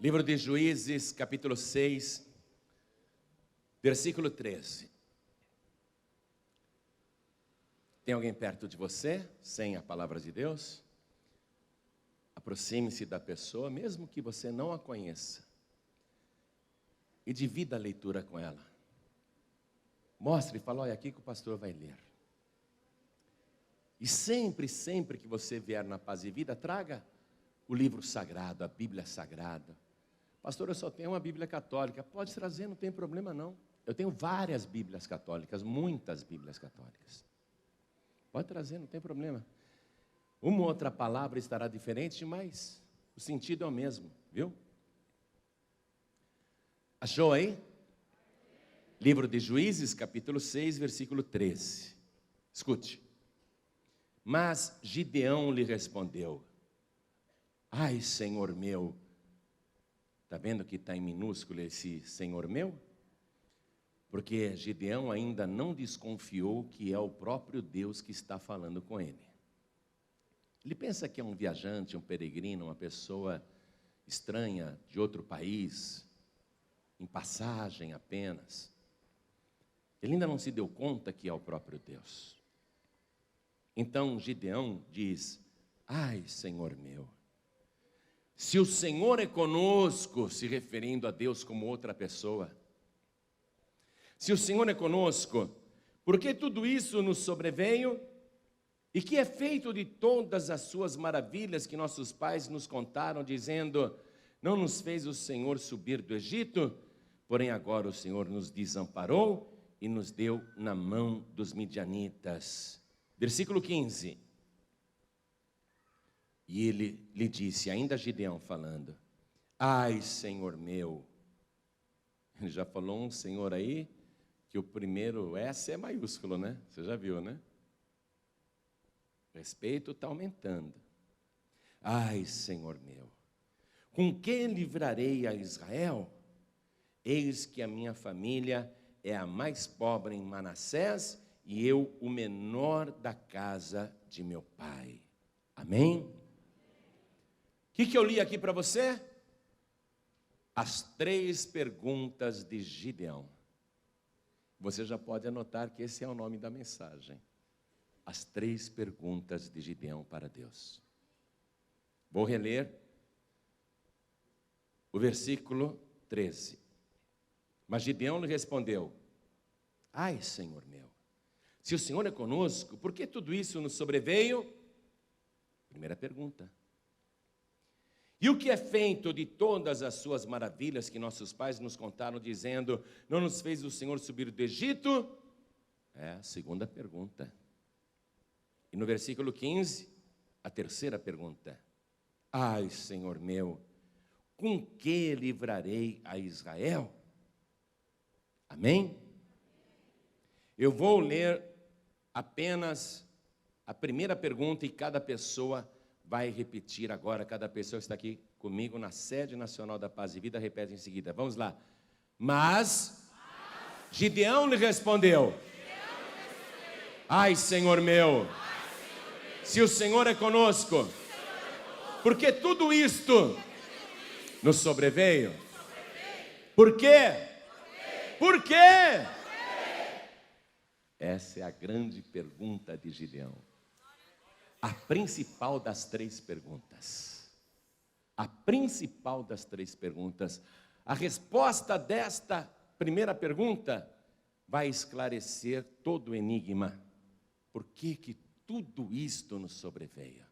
Livro de Juízes, capítulo 6, versículo 13. Tem alguém perto de você, sem a palavra de Deus? Aproxime-se da pessoa, mesmo que você não a conheça, e divida a leitura com ela. Mostre e fala, olha, aqui que o pastor vai ler. E sempre que você vier na Paz e Vida, traga o livro sagrado, a Bíblia Sagrada. Pastor, eu só tenho uma Bíblia católica. Pode trazer, não tem problema não. Eu tenho várias Bíblias católicas, muitas Bíblias católicas. Pode trazer, não tem problema. Uma outra palavra estará diferente, mas o sentido é o mesmo, viu? Achou aí? Livro de Juízes, capítulo 6, versículo 13. Escute. Mas Gideão lhe respondeu, ai, Senhor meu. Está vendo que está em minúsculo esse Senhor meu? Porque Gideão ainda não desconfiou que é o próprio Deus que está falando com ele. Ele pensa que é um viajante, um peregrino, uma pessoa estranha de outro país, em passagem apenas. Ele ainda não se deu conta que é o próprio Deus. Então Gideão diz, ai, Senhor meu, se o Senhor é conosco, se referindo a Deus como outra pessoa, se o Senhor é conosco, por que tudo isso nos sobreveio? E que é feito de todas as suas maravilhas que nossos pais nos contaram, dizendo, não nos fez o Senhor subir do Egito, porém agora o Senhor nos desamparou e nos deu na mão dos midianitas. Versículo 15. E ele lhe disse, ainda Gideão falando, ai, Senhor meu. Ele já falou um Senhor aí, que o primeiro S é maiúsculo, né? Você já viu, né? O respeito está aumentando. Ai, Senhor meu, com que livrarei a Israel? Eis que a minha família é a mais pobre em Manassés, e eu o menor da casa de meu pai. Amém? O que eu li aqui para você? As 3 perguntas de Gideão. Você já pode anotar que esse é o nome da mensagem. As 3 perguntas de Gideão para Deus. Vou reler o versículo 13. Mas Gideão lhe respondeu, ai, Senhor meu, se o Senhor é conosco, por que tudo isso nos sobreveio? Primeira pergunta. E o que é feito de todas as suas maravilhas que nossos pais nos contaram, dizendo, não nos fez o Senhor subir do Egito? É a segunda pergunta. E no versículo 15, a terceira pergunta. Ai, Senhor meu, com que livrarei a Israel? Amém? Eu vou ler apenas a primeira pergunta e cada pessoa vai repetir agora. Cada pessoa que está aqui comigo na sede nacional da Paz e Vida repete em seguida. Vamos lá. Mas Gideão lhe respondeu, ai, Senhor meu, se o Senhor é conosco, porque tudo isto nos sobreveio? Por quê? Por quê? Essa é a grande pergunta de Gideão. A principal das 3 perguntas. A principal das 3 perguntas. A resposta desta primeira pergunta vai esclarecer todo o enigma. Por que tudo isto nos sobreveio?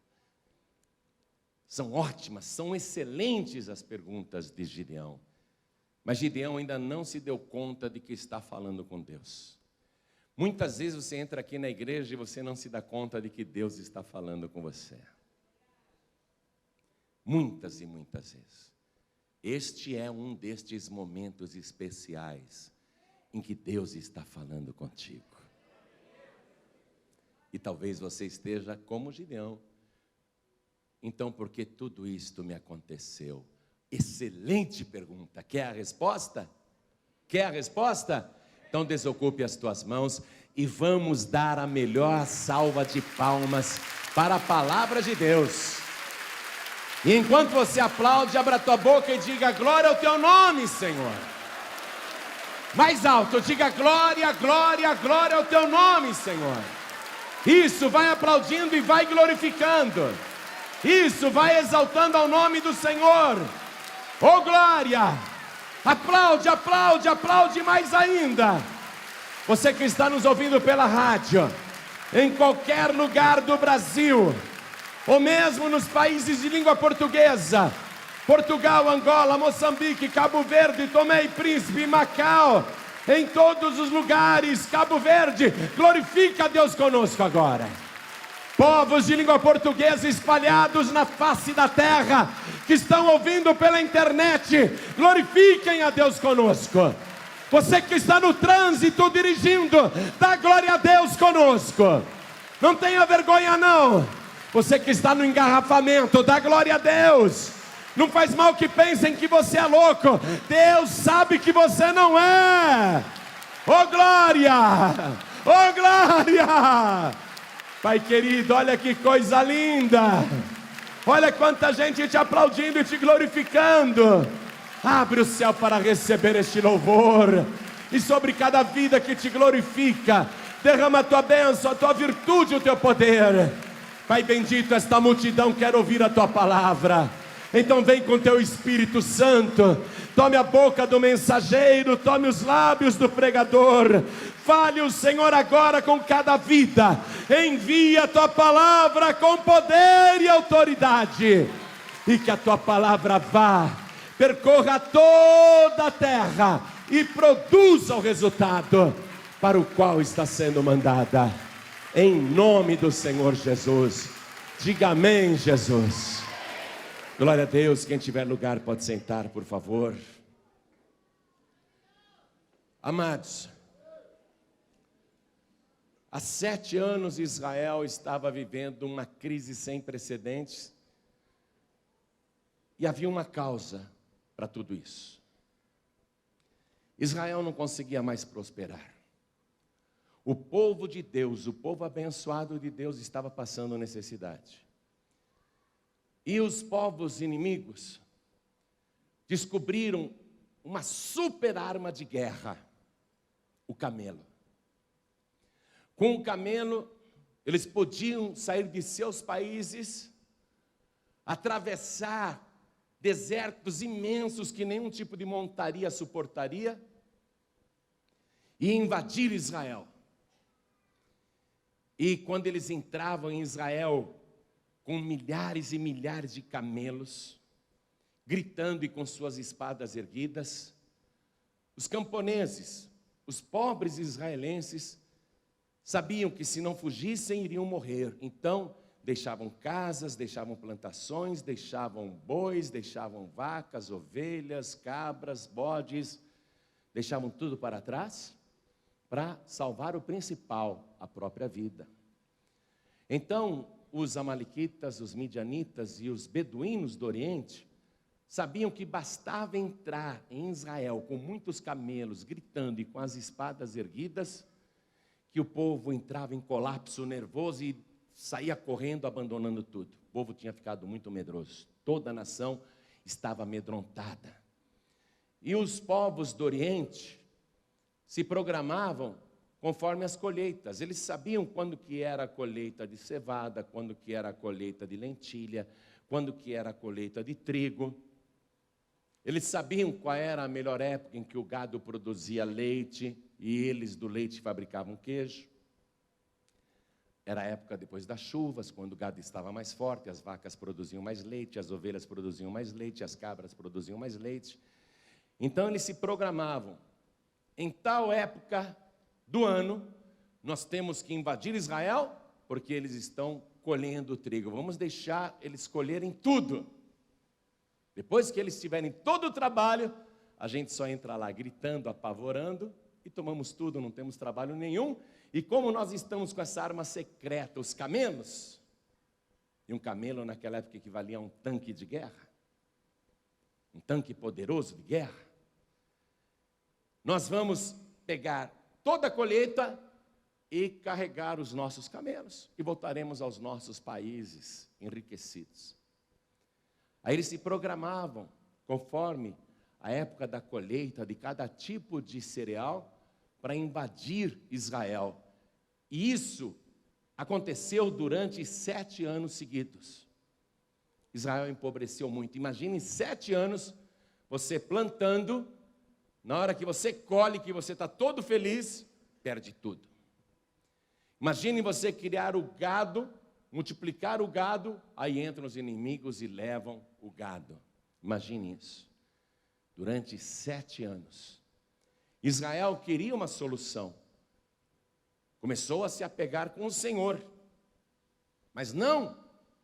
São ótimas, são excelentes as perguntas de Gideão. Mas Gideão ainda não se deu conta de que está falando com Deus. Muitas vezes você entra aqui na igreja e você não se dá conta de que Deus está falando com você. Muitas e muitas vezes. Este é um destes momentos especiais em que Deus está falando contigo. E talvez você esteja como Gideão. Então, por que tudo isto me aconteceu? Excelente pergunta. Quer a resposta? Quer a resposta? Então desocupe as tuas mãos e vamos dar a melhor salva de palmas para a palavra de Deus. E enquanto você aplaude, abra a tua boca e diga: glória ao teu nome, Senhor. Mais alto, diga: glória, glória, glória ao teu nome, Senhor. Isso, vai aplaudindo e vai glorificando. Isso, vai exaltando ao nome do Senhor. Oh glória! Aplaude, aplaude, aplaude mais ainda. Você que está nos ouvindo pela rádio, em qualquer lugar do Brasil, ou mesmo nos países de língua portuguesa, Portugal, Angola, Moçambique, Cabo Verde, Tomé e Príncipe, Macau, em todos os lugares, Cabo Verde, glorifica a Deus conosco agora. Povos de língua portuguesa espalhados na face da terra, que estão ouvindo pela internet, glorifiquem a Deus conosco. Você que está no trânsito dirigindo, dá glória a Deus conosco. Não tenha vergonha não. Você que está no engarrafamento, dá glória a Deus. Não faz mal que pensem que você é louco. Deus sabe que você não é. Oh glória! Oh glória! Pai querido, olha que coisa linda. Olha quanta gente te aplaudindo e te glorificando. Abre o céu para receber este louvor. E sobre cada vida que te glorifica, derrama a tua bênção, a tua virtude, o teu poder. Pai bendito, esta multidão quer ouvir a tua palavra. Então vem com teu Espírito Santo. Tome a boca do mensageiro, tome os lábios do pregador. Fale o Senhor agora com cada vida. Envia a tua palavra com poder e autoridade. E que a tua palavra vá, percorra toda a terra e produza o resultado para o qual está sendo mandada. Em nome do Senhor Jesus. Diga amém, Jesus. Glória a Deus. Quem tiver lugar pode sentar, por favor. Amados, há 7 anos Israel estava vivendo uma crise sem precedentes. E havia uma causa para tudo isso. Israel não conseguia mais prosperar. O povo de Deus, o povo abençoado de Deus, estava passando necessidade. E os povos inimigos descobriram uma super arma de guerra: o camelo. Com o camelo, eles podiam sair de seus países, atravessar desertos imensos que nenhum tipo de montaria suportaria, e invadir Israel. E quando eles entravam em Israel, com milhares e milhares de camelos, gritando e com suas espadas erguidas, os camponeses, os pobres israelenses, sabiam que se não fugissem iriam morrer. Então deixavam casas, deixavam plantações, deixavam bois, deixavam vacas, ovelhas, cabras, bodes, deixavam tudo para trás para salvar o principal, a própria vida. Então os amalequitas, os midianitas e os beduínos do Oriente sabiam que bastava entrar em Israel com muitos camelos, gritando e com as espadas erguidas, que o povo entrava em colapso nervoso e saía correndo, abandonando tudo. O povo tinha ficado muito medroso. Toda a nação estava amedrontada. E os povos do Oriente se programavam conforme as colheitas. Eles sabiam quando que era a colheita de cevada, quando que era a colheita de lentilha, quando que era a colheita de trigo. Eles sabiam qual era a melhor época em que o gado produzia leite e eles do leite fabricavam queijo. Era a época depois das chuvas, quando o gado estava mais forte, as vacas produziam mais leite, as ovelhas produziam mais leite, as cabras produziam mais leite. Então eles se programavam. Em tal época do ano, nós temos que invadir Israel, porque eles estão colhendo o trigo. Vamos deixar eles colherem tudo. Depois que eles tiverem todo o trabalho, a gente só entra lá gritando, apavorando, e tomamos tudo, não temos trabalho nenhum. E como nós estamos com essa arma secreta, os camelos, e um camelo naquela época equivalia a um tanque de guerra, um tanque poderoso de guerra, nós vamos pegar toda a colheita e carregar os nossos camelos, e voltaremos aos nossos países enriquecidos. Aí eles se programavam conforme a época da colheita de cada tipo de cereal para invadir Israel. E isso aconteceu durante 7 anos seguidos. Israel empobreceu muito. Imagine 7 anos você plantando, na hora que você colhe, que você está todo feliz, perde tudo. Imagine você criar o gado, multiplicar o gado, aí entram os inimigos e levam o gado. Imagine isso. Durante 7 anos. Israel queria uma solução. Começou a se apegar com o Senhor. Mas não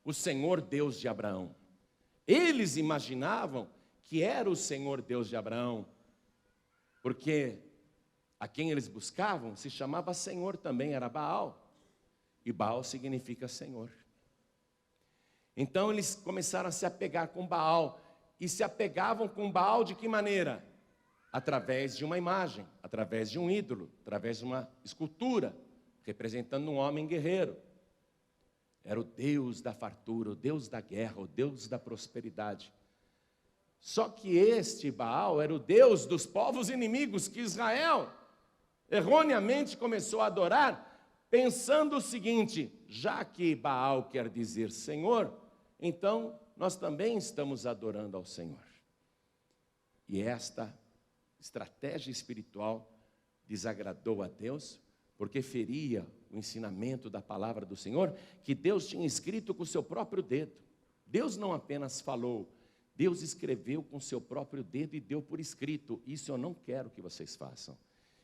o Senhor Deus de Abraão. Eles imaginavam que era o Senhor Deus de Abraão. Porque a quem eles buscavam se chamava Senhor também, era Baal. E Baal significa Senhor. Então eles começaram a se apegar com Baal. E se apegavam com Baal de que maneira? Através de uma imagem, através de um ídolo, através de uma escultura, representando um homem guerreiro. Era o Deus da fartura, o Deus da guerra, o Deus da prosperidade. Só que este Baal era o Deus dos povos inimigos que Israel erroneamente começou a adorar, pensando o seguinte: já que Baal quer dizer Senhor, então nós também estamos adorando ao Senhor. E esta estratégia espiritual desagradou a Deus, porque feria o ensinamento da palavra do Senhor, que Deus tinha escrito com o seu próprio dedo. Deus não apenas falou, Deus escreveu com o seu próprio dedo e deu por escrito: isso eu não quero que vocês façam.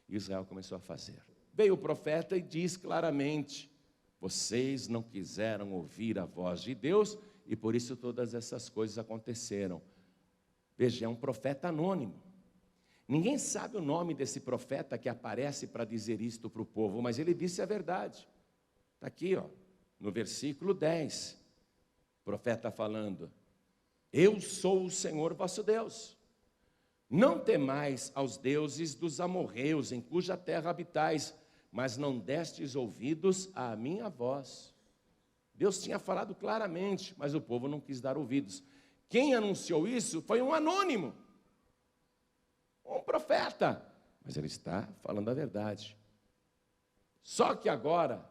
E Israel começou a fazer. Veio o profeta e diz claramente: vocês não quiseram ouvir a voz de Deus, e por isso todas essas coisas aconteceram. Veja, é um profeta anônimo. Ninguém sabe o nome desse profeta que aparece para dizer isto para o povo, mas ele disse a verdade. Está aqui, ó, no versículo 10. O profeta falando: eu sou o Senhor vosso Deus. Não temais aos deuses dos amorreus, em cuja terra habitais, mas não destes ouvidos à minha voz. Deus tinha falado claramente, mas o povo não quis dar ouvidos. Quem anunciou isso foi um anônimo, um profeta, mas ele está falando a verdade. Só que agora,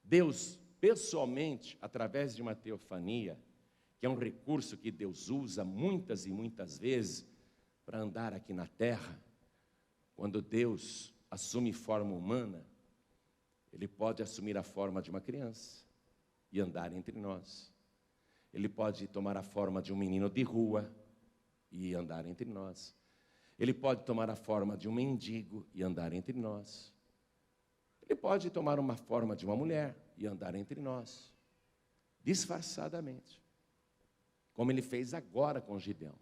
Deus pessoalmente, através de uma teofania, que é um recurso que Deus usa muitas e muitas vezes para andar aqui na terra, quando Deus assume forma humana, Ele pode assumir a forma de uma criança e andar entre nós. Ele pode tomar a forma de um menino de rua e andar entre nós. Ele pode tomar a forma de um mendigo e andar entre nós. Ele pode tomar uma forma de uma mulher e andar entre nós, disfarçadamente, como ele fez agora com Gideão.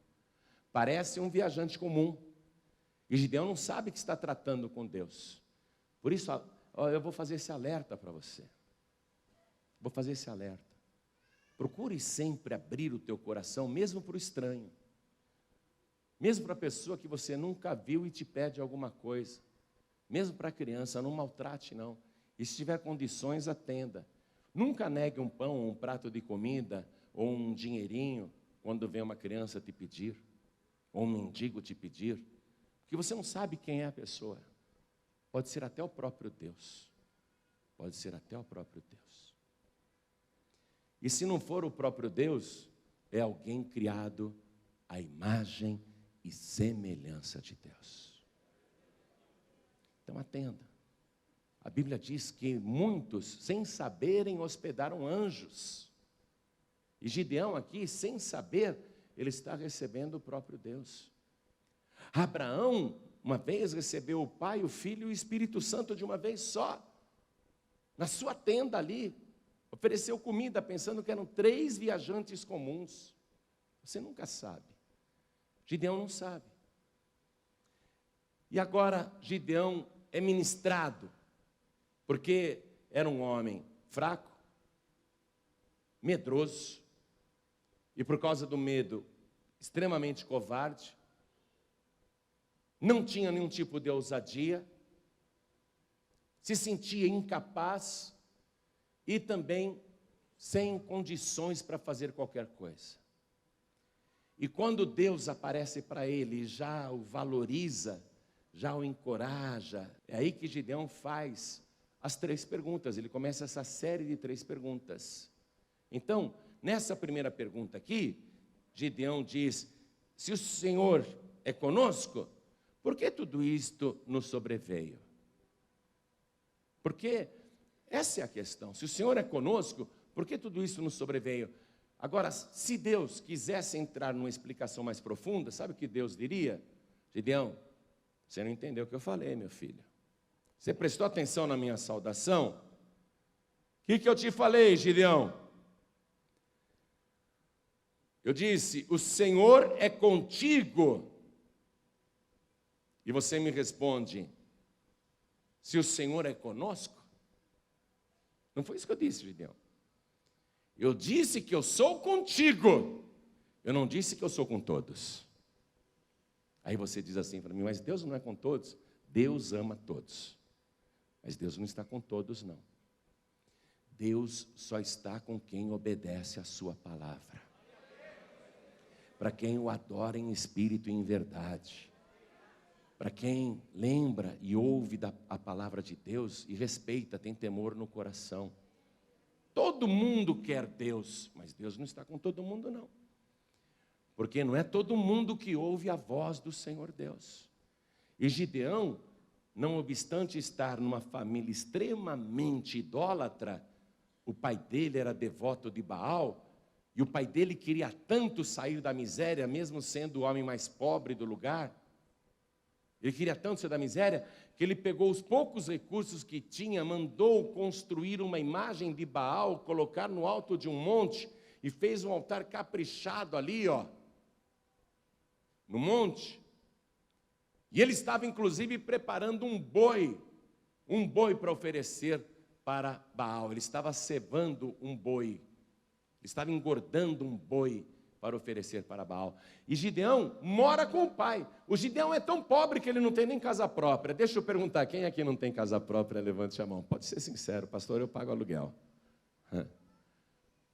Parece um viajante comum, e Gideão não sabe que está tratando com Deus. Por isso, eu vou fazer esse alerta para você. Vou fazer esse alerta. Procure sempre abrir o teu coração, mesmo para o estranho. Mesmo para a pessoa que você nunca viu e te pede alguma coisa. Mesmo para a criança, não maltrate não. E se tiver condições, atenda. Nunca negue um pão, um prato de comida, ou um dinheirinho, quando vem uma criança te pedir, ou um mendigo te pedir. Porque você não sabe quem é a pessoa. Pode ser até o próprio Deus. Pode ser até o próprio Deus. E se não for o próprio Deus, é alguém criado à imagem e semelhança de Deus. Então atenda. A Bíblia diz que muitos, sem saberem, hospedaram anjos. E Gideão aqui, sem saber, ele está recebendo o próprio Deus. Abraão, uma vez, recebeu o Pai, o Filho e o Espírito Santo de uma vez só. Na sua tenda ali, ofereceu comida pensando que eram 3 viajantes comuns. Você nunca sabe. Gideão não sabe. E agora Gideão é ministrado, porque era um homem fraco, medroso, e por causa do medo, extremamente covarde, não tinha nenhum tipo de ousadia, se sentia incapaz e também sem condições para fazer qualquer coisa. E quando Deus aparece para ele, já o valoriza, já o encoraja, é aí que Gideão faz as 3 perguntas. Ele começa essa série de 3 perguntas. Então, nessa primeira pergunta aqui, Gideão diz: se o Senhor é conosco, por que tudo isto nos sobreveio? Porque essa é a questão. Se o Senhor é conosco, por que tudo isso nos sobreveio? Agora, se Deus quisesse entrar numa explicação mais profunda, sabe o que Deus diria? Gideão, você não entendeu o que eu falei, meu filho. Você prestou atenção na minha saudação? O que eu te falei, Gideão? Eu disse: o Senhor é contigo. E você me responde: se o Senhor é conosco? Não foi isso que eu disse, Gideão. Eu disse que eu sou contigo. Eu não disse que eu sou com todos. Aí você diz assim para mim: mas Deus não é com todos? Deus ama todos. Mas Deus não está com todos, não. Deus só está com quem obedece a sua palavra. Para quem o adora em espírito e em verdade. Para quem lembra e ouve a palavra de Deus e respeita, tem temor no coração. Todo mundo quer Deus, mas Deus não está com todo mundo, não. Porque não é todo mundo que ouve a voz do Senhor Deus. E Gideão, não obstante estar numa família extremamente idólatra, o pai dele era devoto de Baal, e o pai dele queria tanto sair da miséria, mesmo sendo o homem mais pobre do lugar. Ele queria tanto sair da miséria, que ele pegou os poucos recursos que tinha, mandou construir uma imagem de Baal, colocar no alto de um monte, e fez um altar caprichado ali, no monte. E ele estava inclusive preparando um boi para oferecer para Baal. Ele estava cevando um boi, estava engordando um boi para oferecer para Baal. E Gideão mora com o pai. O Gideão é tão pobre que ele não tem nem casa própria. Deixa eu perguntar, quem aqui não tem casa própria? Levante a mão. Pode ser sincero: pastor, eu pago aluguel.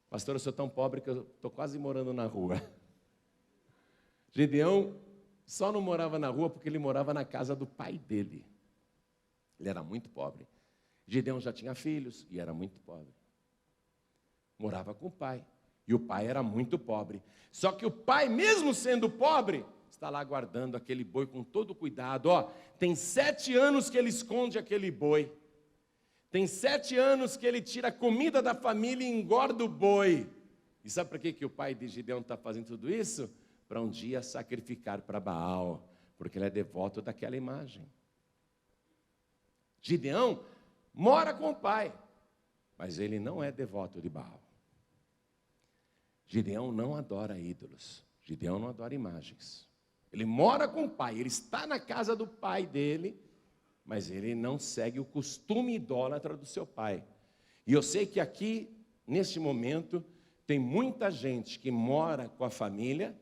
Pastor, eu sou tão pobre que eu estou quase morando na rua. Gideão só não morava na rua porque ele morava na casa do pai dele. Ele era muito pobre. Gideão já tinha filhos e era muito pobre. Morava com o pai. E o pai era muito pobre. Só que o pai, mesmo sendo pobre, está lá guardando aquele boi com todo cuidado. Tem 7 anos que ele esconde aquele boi. Tem 7 anos que ele tira a comida da família e engorda o boi. E sabe para que o pai de Gideão está fazendo tudo isso? Para um dia sacrificar para Baal, porque ele é devoto daquela imagem. Gideão mora com o pai, mas ele não é devoto de Baal. Gideão não adora ídolos. Gideão não adora imagens. Ele mora com o pai, ele está na casa do pai dele, mas ele não segue o costume idólatra do seu pai. E eu sei que aqui, neste momento, tem muita gente que mora com a família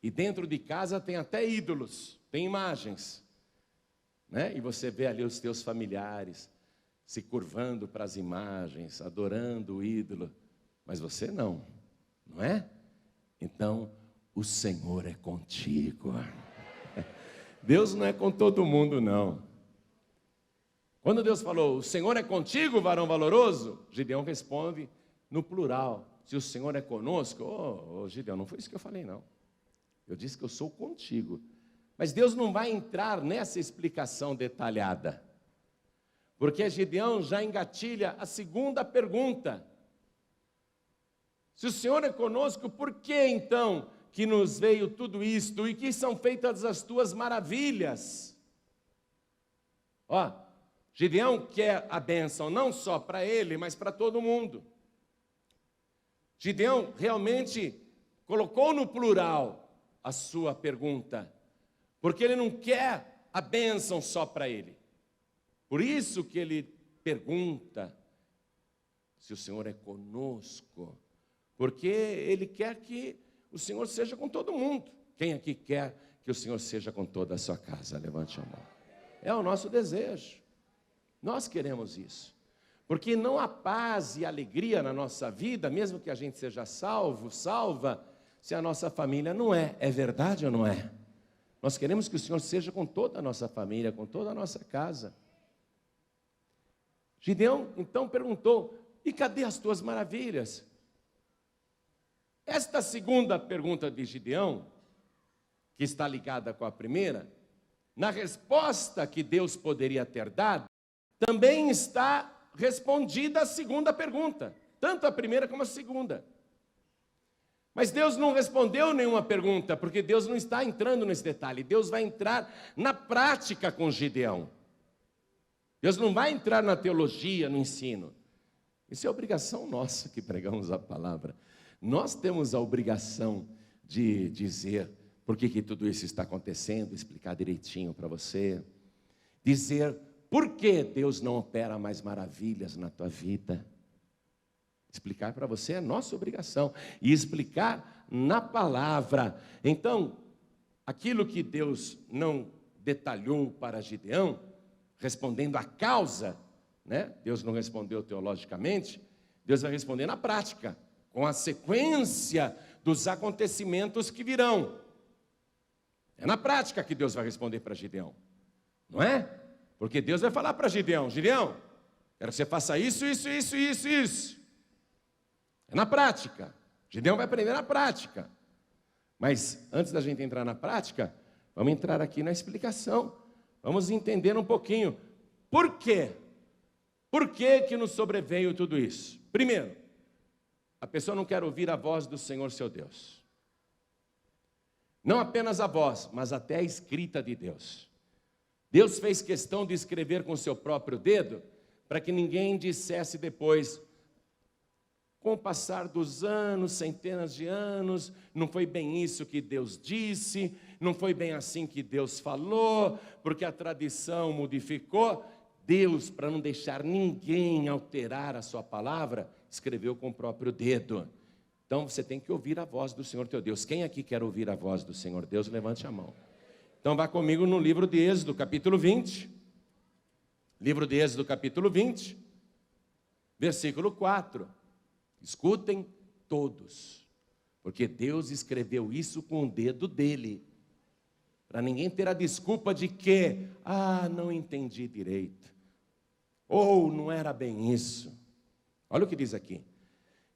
e dentro de casa tem até ídolos, tem imagens, né? E você vê ali os teus familiares se curvando para as imagens, adorando o ídolo, mas você não é? Então, o Senhor é contigo. Deus não é com todo mundo, não. Quando Deus falou: o Senhor é contigo, varão valoroso, Gideão responde no plural: se o Senhor é conosco. Gideão, não foi isso que eu falei, não. Eu disse que eu sou contigo. Mas Deus não vai entrar nessa explicação detalhada, porque Gideão já engatilha a segunda pergunta. Se o Senhor é conosco, por que então que nos veio tudo isto e que são feitas as tuas maravilhas? Gideão quer a bênção não só para ele, mas para todo mundo. Gideão realmente colocou no plural a sua pergunta, porque ele não quer a bênção só para ele. Por isso que ele pergunta se o Senhor é conosco, porque ele quer que o Senhor seja com todo mundo. Quem aqui quer que o Senhor seja com toda a sua casa? Levante a mão. É o nosso desejo. Nós queremos isso. Porque não há paz e alegria na nossa vida, mesmo que a gente seja salvo, salva, se a nossa família não é. É verdade ou não é? Nós queremos que o Senhor seja com toda a nossa família, com toda a nossa casa. Gideão então perguntou: e cadê as tuas maravilhas? Esta segunda pergunta de Gideão, que está ligada com a primeira, na resposta que Deus poderia ter dado, também está respondida a segunda pergunta, tanto a primeira como a segunda. Mas Deus não respondeu nenhuma pergunta, porque Deus não está entrando nesse detalhe. Deus vai entrar na prática com Gideão. Deus não vai entrar na teologia, no ensino. Isso é obrigação nossa que pregamos a palavra. Nós temos a obrigação de dizer por que tudo isso está acontecendo, explicar direitinho para você. Dizer por que Deus não opera mais maravilhas na tua vida. Explicar para você é nossa obrigação. E explicar na palavra. Então, aquilo que Deus não detalhou para Gideão, respondendo à causa, né? Deus não respondeu teologicamente, Deus vai responder na prática, com a sequência dos acontecimentos que virão. É na prática que Deus vai responder para Gideão, não é? Porque Deus vai falar para Gideão: Gideão, quero que você faça isso, isso, isso, isso, isso. É na prática. Gideão vai aprender na prática. Mas antes da gente entrar na prática, vamos entrar aqui na explicação. Vamos entender um pouquinho. Por quê? Por que nos sobreveio tudo isso? Primeiro, a pessoa não quer ouvir a voz do Senhor seu Deus. Não apenas a voz, mas até a escrita de Deus. Deus fez questão de escrever com o seu próprio dedo, para que ninguém dissesse depois: com o passar dos anos, centenas de anos, não foi bem isso que Deus disse, não foi bem assim que Deus falou, porque a tradição modificou. Deus, para não deixar ninguém alterar a sua palavra, escreveu com o próprio dedo. Então você tem que ouvir a voz do Senhor teu Deus. Quem aqui quer ouvir a voz do Senhor Deus, levante a mão. Então vá comigo no livro de Êxodo, capítulo 20. Livro de Êxodo, capítulo 20, versículo 4. Escutem todos, porque Deus escreveu isso com o dedo dele, para ninguém ter a desculpa de que, não entendi direito, ou não era bem isso. Olha o que diz aqui: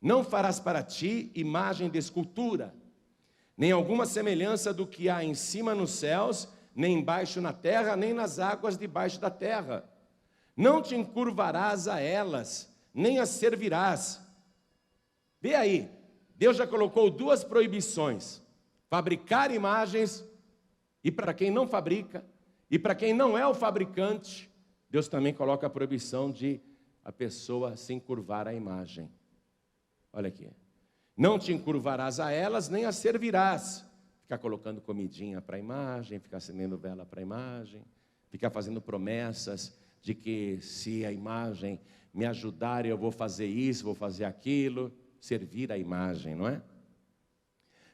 não farás para ti imagem de escultura, nem alguma semelhança do que há em cima nos céus, nem embaixo na terra, nem nas águas debaixo da terra. Não te encurvarás a elas, nem as servirás. Vê aí, Deus já colocou duas proibições: fabricar imagens, e para quem não fabrica, e para quem não é o fabricante, Deus também coloca a proibição de a pessoa se encurvar à imagem. Olha aqui: não te encurvarás a elas, nem as servirás. Ficar colocando comidinha para a imagem, ficar acendendo vela para a imagem, ficar fazendo promessas de que se a imagem me ajudar, eu vou fazer isso, vou fazer aquilo. Servir a imagem, não é?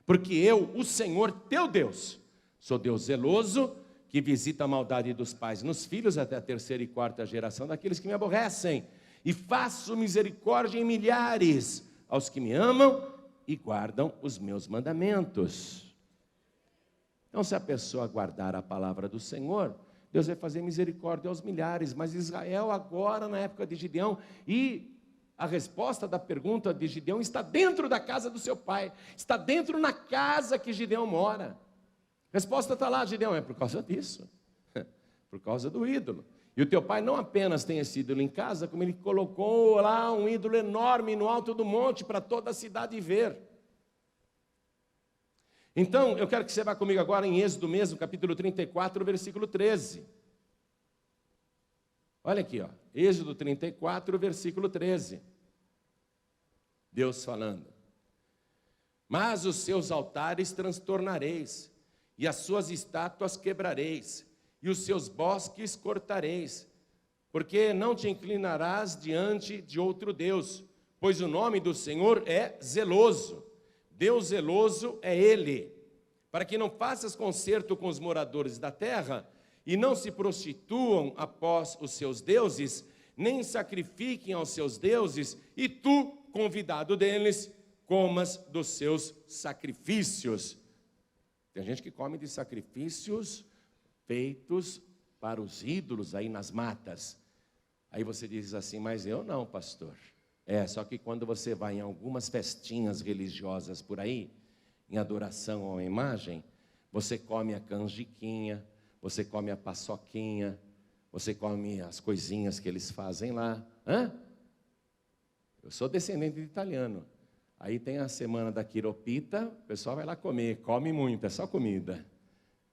Porque eu, o Senhor teu Deus, sou Deus zeloso, que visita a maldade dos pais nos filhos até a terceira e quarta geração daqueles que me aborrecem, e faço misericórdia em milhares aos que me amam e guardam os meus mandamentos. Então, se a pessoa guardar a palavra do Senhor, Deus vai fazer misericórdia aos milhares. Mas Israel agora, na época de Gideão, e a resposta da pergunta de Gideão está dentro da casa do seu pai, está dentro na casa que Gideão mora. A resposta está lá: Gideão, é por causa disso, por causa do ídolo. E o teu pai não apenas tem esse ídolo em casa, como ele colocou lá um ídolo enorme no alto do monte para toda a cidade ver. Então, eu quero que você vá comigo agora em Êxodo mesmo, capítulo 34, versículo 13. Olha aqui, ó, Êxodo 34, versículo 13. Deus falando: mas os seus altares transtornareis, e as suas estátuas quebrareis, e os seus bosques cortareis, porque não te inclinarás diante de outro Deus, pois o nome do Senhor é zeloso. Deus zeloso é Ele, para que não faças concerto com os moradores da terra, e não se prostituam após os seus deuses, nem sacrifiquem aos seus deuses, e tu, convidado deles, comas dos seus sacrifícios. Tem gente que come de sacrifícios feitos para os ídolos aí nas matas. Aí você diz assim, mas eu não, pastor. Só que quando você vai em algumas festinhas religiosas por aí, em adoração a uma imagem, você come a canjiquinha, você come a paçoquinha, você come as coisinhas que eles fazem lá. Eu sou descendente de italiano. Aí tem a semana da quiropita, o pessoal vai lá comer, come muito, é só comida.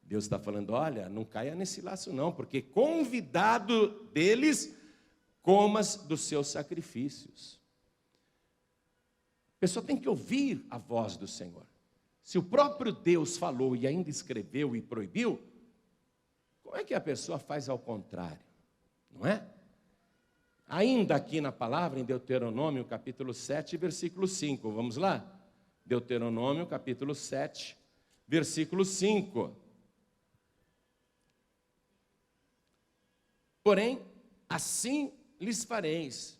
Deus está falando, olha, não caia nesse laço não, porque convidado deles, comas dos seus sacrifícios. A pessoa tem que ouvir a voz do Senhor. Se o próprio Deus falou e ainda escreveu e proibiu, como é que a pessoa faz ao contrário? Não é? Ainda aqui na palavra, em Deuteronômio, capítulo 7, versículo 5. Vamos lá? Deuteronômio, capítulo 7, versículo 5. Porém, assim lhes fareis.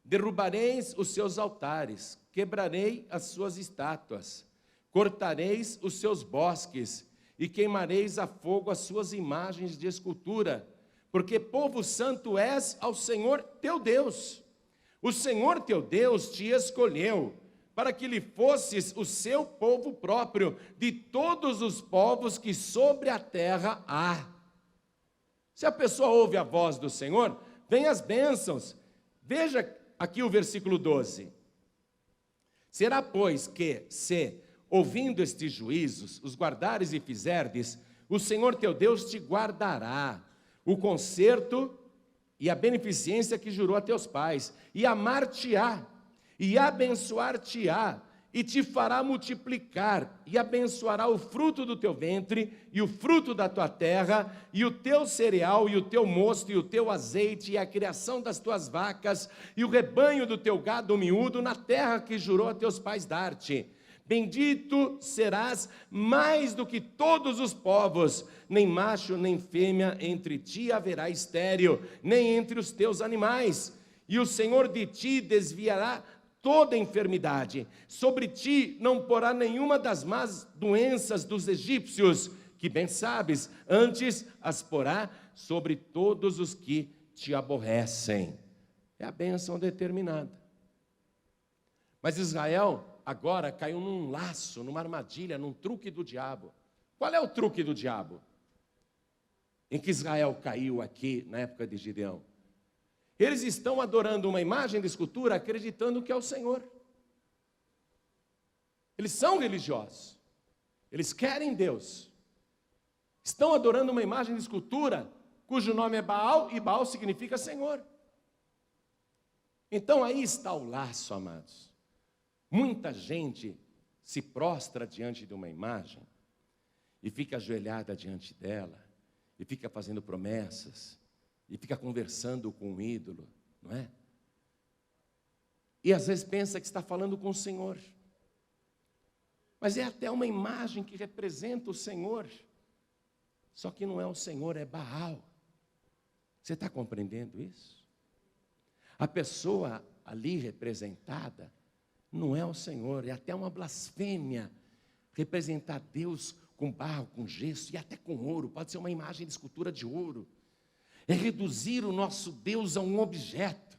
Derrubareis os seus altares, quebrarei as suas estátuas, cortareis os seus bosques e queimareis a fogo as suas imagens de escultura, porque povo santo és ao Senhor teu Deus. O Senhor teu Deus te escolheu para que lhe fosses o seu povo próprio de todos os povos que sobre a terra há. Se a pessoa ouve a voz do Senhor, vem as bênçãos. Veja aqui o versículo 12. Será, pois, que se, ouvindo estes juízos, os guardares e fizerdes, o Senhor teu Deus te guardará o conserto e a beneficência que jurou a teus pais, e amar-te-á, e abençoar-te-á, e te fará multiplicar, e abençoará o fruto do teu ventre, e o fruto da tua terra, e o teu cereal, e o teu mosto, e o teu azeite, e a criação das tuas vacas, e o rebanho do teu gado miúdo, na terra que jurou a teus pais dar-te. Bendito serás mais do que todos os povos, nem macho nem fêmea entre ti haverá estéril, nem entre os teus animais. E o Senhor de ti desviará toda enfermidade, sobre ti não porá nenhuma das más doenças dos egípcios, que bem sabes, antes as porá sobre todos os que te aborrecem. É a bênção determinada. Mas Israel agora caiu num laço, numa armadilha, num truque do diabo. Qual é o truque do diabo? Em que Israel caiu aqui na época de Gideão. Eles estão adorando uma imagem de escultura, acreditando que é o Senhor. Eles são religiosos. Eles querem Deus. Estão adorando uma imagem de escultura, cujo nome é Baal, e Baal significa Senhor. Então aí está o laço, amados. Muita gente se prostra diante de uma imagem e fica ajoelhada diante dela e fica fazendo promessas e fica conversando com um ídolo, não é? E às vezes pensa que está falando com o Senhor, mas é até uma imagem que representa o Senhor, só que não é o Senhor, é Baal. Você está compreendendo isso? A pessoa ali representada não é o Senhor, é até uma blasfêmia representar Deus com barro, com gesso e até com ouro. Pode ser uma imagem de escultura de ouro. É reduzir o nosso Deus a um objeto.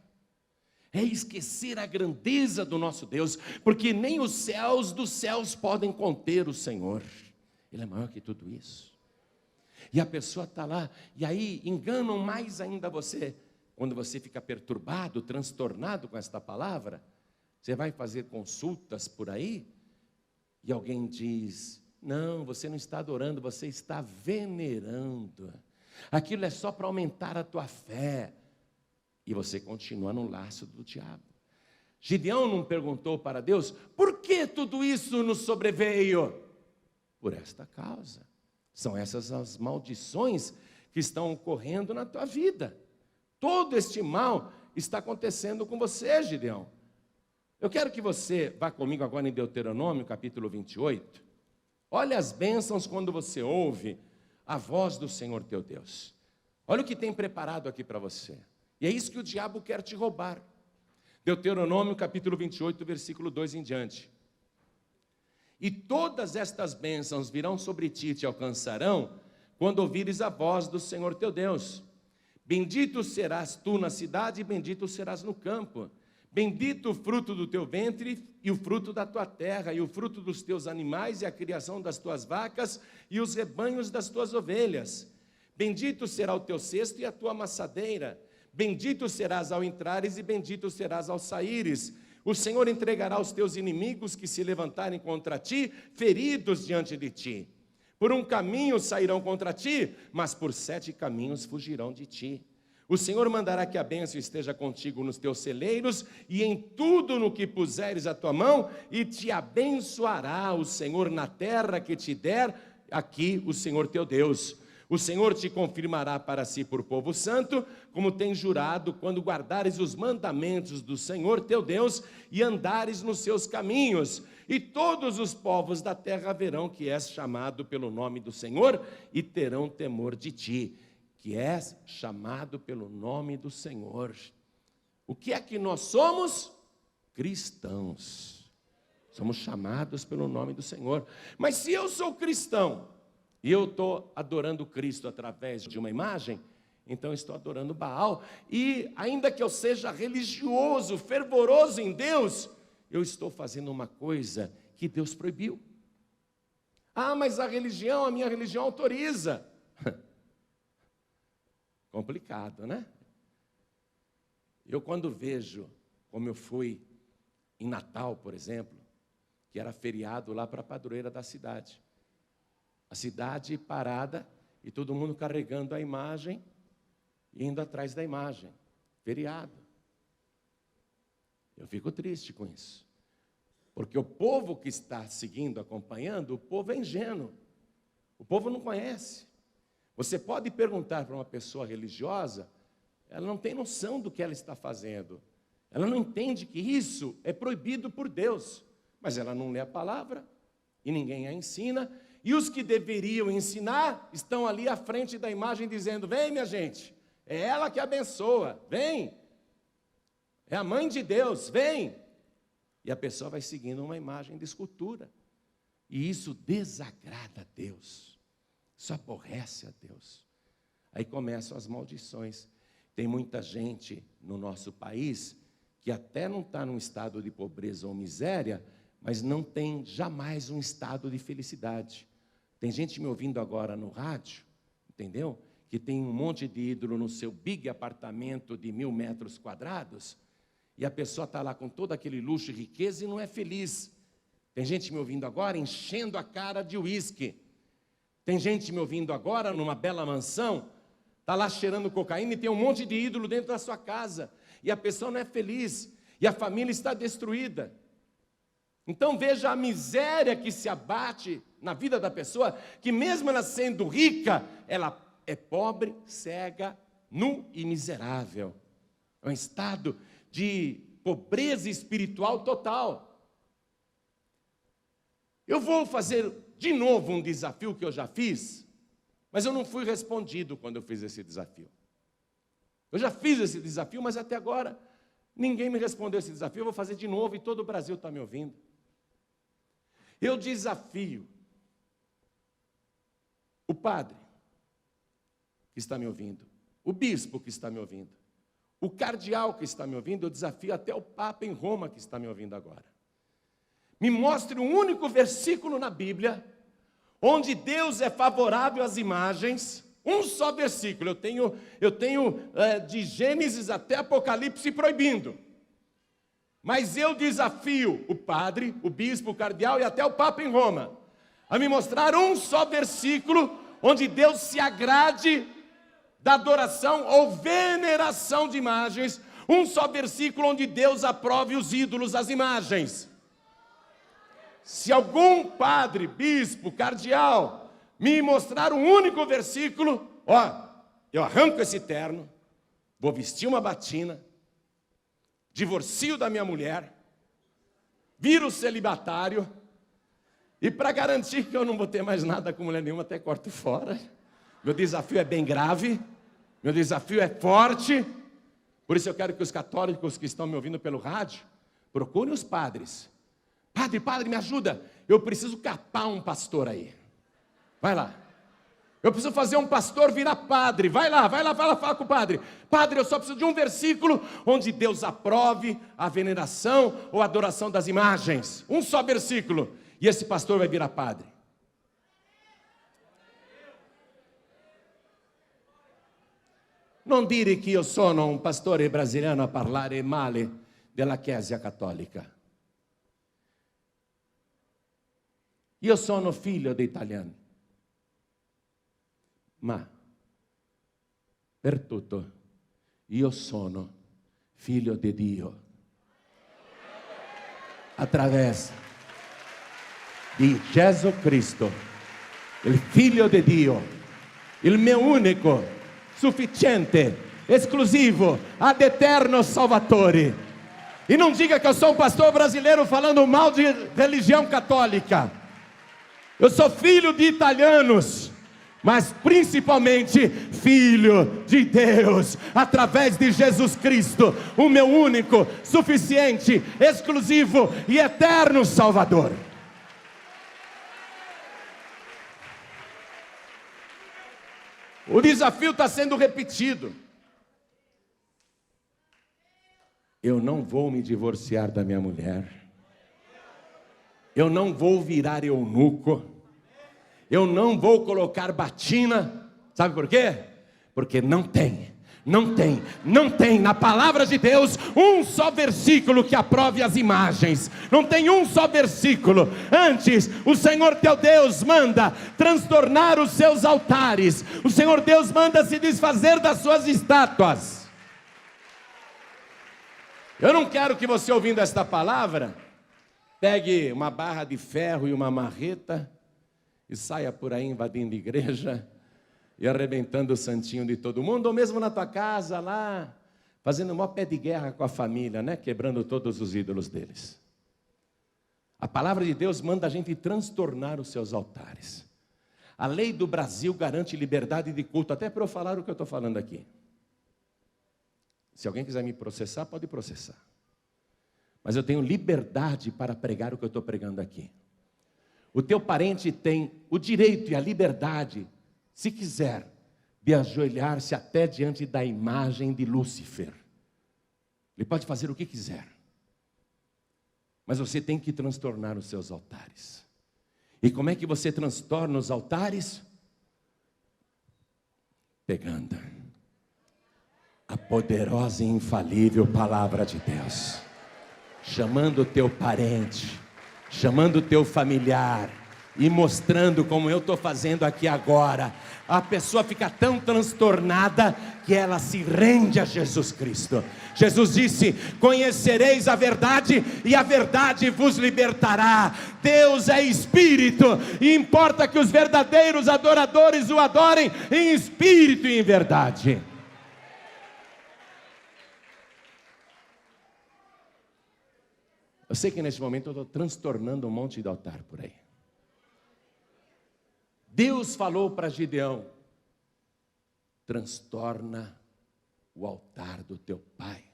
É esquecer a grandeza do nosso Deus, porque nem os céus dos céus podem conter o Senhor. Ele é maior que tudo isso. E a pessoa está lá, e aí enganam mais ainda você. Quando você fica perturbado, transtornado com esta palavra, você vai fazer consultas por aí, e alguém diz, não, você não está adorando, você está venerando. Aquilo é só para aumentar a tua fé. E você continua no laço do diabo. Gideão não perguntou para Deus, por que tudo isso nos sobreveio? Por esta causa. São essas as maldições que estão ocorrendo na tua vida. Todo este mal está acontecendo com você, Gideão. Eu quero que você vá comigo agora em Deuteronômio, capítulo 28. Olha as bênçãos quando você ouve a voz do Senhor teu Deus. Olha o que tem preparado aqui para você. E é isso que o diabo quer te roubar. Deuteronômio capítulo 28, versículo 2 em diante. E todas estas bênçãos virão sobre ti e te alcançarão, quando ouvires a voz do Senhor teu Deus. Bendito serás tu na cidade e bendito serás no campo. Bendito o fruto do teu ventre e o fruto da tua terra, e o fruto dos teus animais, e a criação das tuas vacas, e os rebanhos das tuas ovelhas. Bendito será o teu cesto e a tua amassadeira. Bendito serás ao entrares e bendito serás ao saíres. O Senhor entregará os teus inimigos que se levantarem contra ti, feridos diante de ti. Por um caminho sairão contra ti, mas por 7 caminhos fugirão de ti. O Senhor mandará que a bênção esteja contigo nos teus celeiros e em tudo no que puseres a tua mão, e te abençoará o Senhor na terra que te der aqui o Senhor teu Deus. O Senhor te confirmará para si por povo santo, como tem jurado, quando guardares os mandamentos do Senhor teu Deus e andares nos seus caminhos. E todos os povos da terra verão que és chamado pelo nome do Senhor e terão temor de ti, que és chamado pelo nome do Senhor. O que é que nós somos? Cristãos. Somos chamados pelo nome do Senhor. Mas se eu sou cristão e eu estou adorando Cristo através de uma imagem, então eu estou adorando Baal. E ainda que eu seja religioso, fervoroso em Deus, eu estou fazendo uma coisa que Deus proibiu. Ah, mas a minha religião autoriza. Complicado, né? Eu quando vejo, como eu fui em Natal, por exemplo, que era feriado lá para a padroeira da cidade. A cidade parada e todo mundo carregando a imagem e indo atrás da imagem. Feriado. Eu fico triste com isso. Porque o povo que está seguindo, acompanhando, o povo é ingênuo. O povo não conhece. Você pode perguntar para uma pessoa religiosa, ela não tem noção do que ela está fazendo. Ela não entende que isso é proibido por Deus. Mas ela não lê a palavra e ninguém a ensina. E os que deveriam ensinar estão ali à frente da imagem dizendo: vem, minha gente, é ela que abençoa, vem. É a mãe de Deus, vem. E a pessoa vai seguindo uma imagem de escultura. E isso desagrada a Deus. Isso aborrece a Deus. Aí começam as maldições. Tem muita gente no nosso país que até não está num estado de pobreza ou miséria, mas não tem jamais um estado de felicidade. Tem gente me ouvindo agora no rádio, entendeu? Que tem um monte de ídolo no seu big apartamento de 1.000 metros quadrados, e a pessoa está lá com todo aquele luxo e riqueza e não é feliz. Tem gente me ouvindo agora enchendo a cara de uísque. Tem gente me ouvindo agora numa bela mansão, está lá cheirando cocaína e tem um monte de ídolo dentro da sua casa. E a pessoa não é feliz, e a família está destruída. Então veja a miséria que se abate na vida da pessoa, que mesmo ela sendo rica, ela é pobre, cega, nu e miserável. É um estado de pobreza espiritual total. Eu vou fazer de novo um desafio que eu já fiz, mas eu não fui respondido quando eu fiz esse desafio. Eu já fiz esse desafio, mas até agora ninguém me respondeu esse desafio. Eu vou fazer de novo e todo o Brasil está me ouvindo. Eu desafio o padre que está me ouvindo, o bispo que está me ouvindo, o cardeal que está me ouvindo, eu desafio até o Papa em Roma que está me ouvindo agora. Me mostre um único versículo na Bíblia onde Deus é favorável às imagens. Um só versículo. Eu tenho de Gênesis até Apocalipse proibindo. Mas eu desafio o padre, o bispo, o cardeal e até o Papa em Roma a me mostrar um só versículo onde Deus se agrade da adoração ou veneração de imagens. Um só versículo onde Deus aprove os ídolos, as imagens. Se algum padre, bispo, cardeal me mostrar um único versículo, eu arranco esse terno, vou vestir uma batina, divorcio da minha mulher, viro celibatário, e para garantir que eu não vou ter mais nada com mulher nenhuma, até corto fora. Meu desafio é bem grave, meu desafio é forte, Por isso eu quero que os católicos que estão me ouvindo pelo rádio, procurem os padres. Padre, me ajuda. Eu preciso capar um pastor aí. Vai lá. Eu preciso fazer um pastor virar padre. Vai lá, fala com o padre. Padre, eu só preciso de um versículo onde Deus aprove a veneração ou a adoração das imagens. Um só versículo. E esse pastor vai virar padre. Non dire che io sono un pastore brasiliano a parlare male della Chiesa cattolica. Io sono figlio di italiani, ma per tutto io sono figlio di Dio. Attraverso di Gesù Cristo, il figlio di Dio, il mio unico, sufficiente, esclusivo, ad eterno Salvatore. E não diga que eu sou um pastor brasileiro falando mal de religião católica. Eu sou filho de italianos, mas principalmente filho de Deus, através de Jesus Cristo, o meu único, suficiente, exclusivo e eterno Salvador. O desafio está sendo repetido. Eu não vou me divorciar da minha mulher. Eu não vou virar eunuco. Eu não vou colocar batina. Sabe por quê? Porque não tem na palavra de Deus um só versículo que aprove as imagens. Não tem um só versículo. Antes, o Senhor teu Deus manda transtornar os seus altares. O Senhor Deus manda se desfazer das suas estátuas. Eu não quero que você, ouvindo esta palavra, pegue uma barra de ferro e uma marreta e saia por aí invadindo a igreja e arrebentando o santinho de todo mundo, ou mesmo na tua casa lá, fazendo o maior pé de guerra com a família, né? Quebrando todos os ídolos deles. A palavra de Deus manda a gente transtornar os seus altares. A lei do Brasil garante liberdade de culto, até para eu falar o que eu estou falando aqui. Se alguém quiser me processar, pode processar. Mas eu tenho liberdade para pregar o que eu estou pregando aqui. O teu parente tem o direito e a liberdade, se quiser, de ajoelhar-se até diante da imagem de Lúcifer. Ele pode fazer o que quiser. Mas você tem que transtornar os seus altares. E como é que você transtorna os altares? Pegando a poderosa e infalível palavra de Deus. Chamando o teu parente, chamando o teu familiar e mostrando como eu estou fazendo aqui agora. A pessoa fica tão transtornada que ela se rende a Jesus Cristo. Jesus disse: conhecereis a verdade e a verdade vos libertará. Deus é Espírito e importa que os verdadeiros adoradores o adorem em espírito e em verdade. Eu sei que neste momento eu estou transtornando um monte de altar por aí. Deus falou para Gideão: transtorna o altar do teu pai.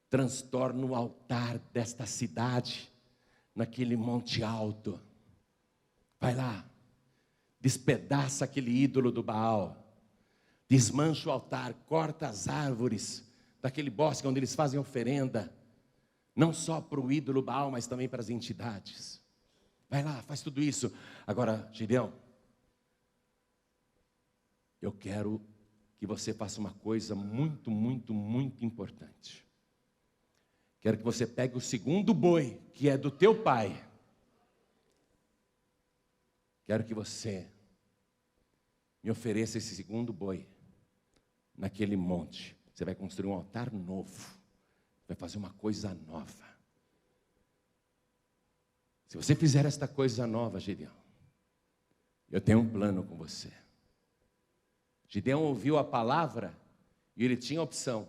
Transtorna o altar desta cidade, naquele monte alto. Vai lá, despedaça aquele ídolo do Baal. Desmancha o altar, corta as árvores daquele bosque onde eles fazem oferenda. Não só para o ídolo Baal, mas também para as entidades. Vai lá, faz tudo isso. Agora, Gideão, eu quero que você faça uma coisa muito, muito, muito importante. Quero que você pegue o segundo boi, que é do teu pai. Quero que você me ofereça esse segundo boi naquele monte. Você vai construir um altar novo. Vai fazer uma coisa nova. Se você fizer esta coisa nova, Gideão, eu tenho um plano com você. Gideão ouviu a palavra e ele tinha a opção: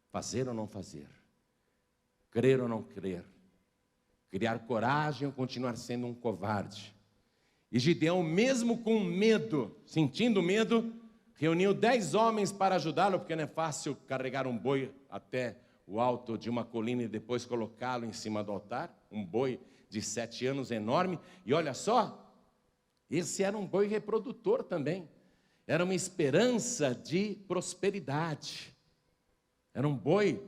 fazer ou não fazer, crer ou não crer, criar coragem ou continuar sendo um covarde. E Gideão, mesmo com medo, sentindo medo, reuniu 10 homens para ajudá-lo, porque não é fácil carregar um boi até o alto de uma colina e depois colocá-lo em cima do altar. Um boi de 7 anos enorme. E olha só, esse era um boi reprodutor também. Era uma esperança de prosperidade. Era um boi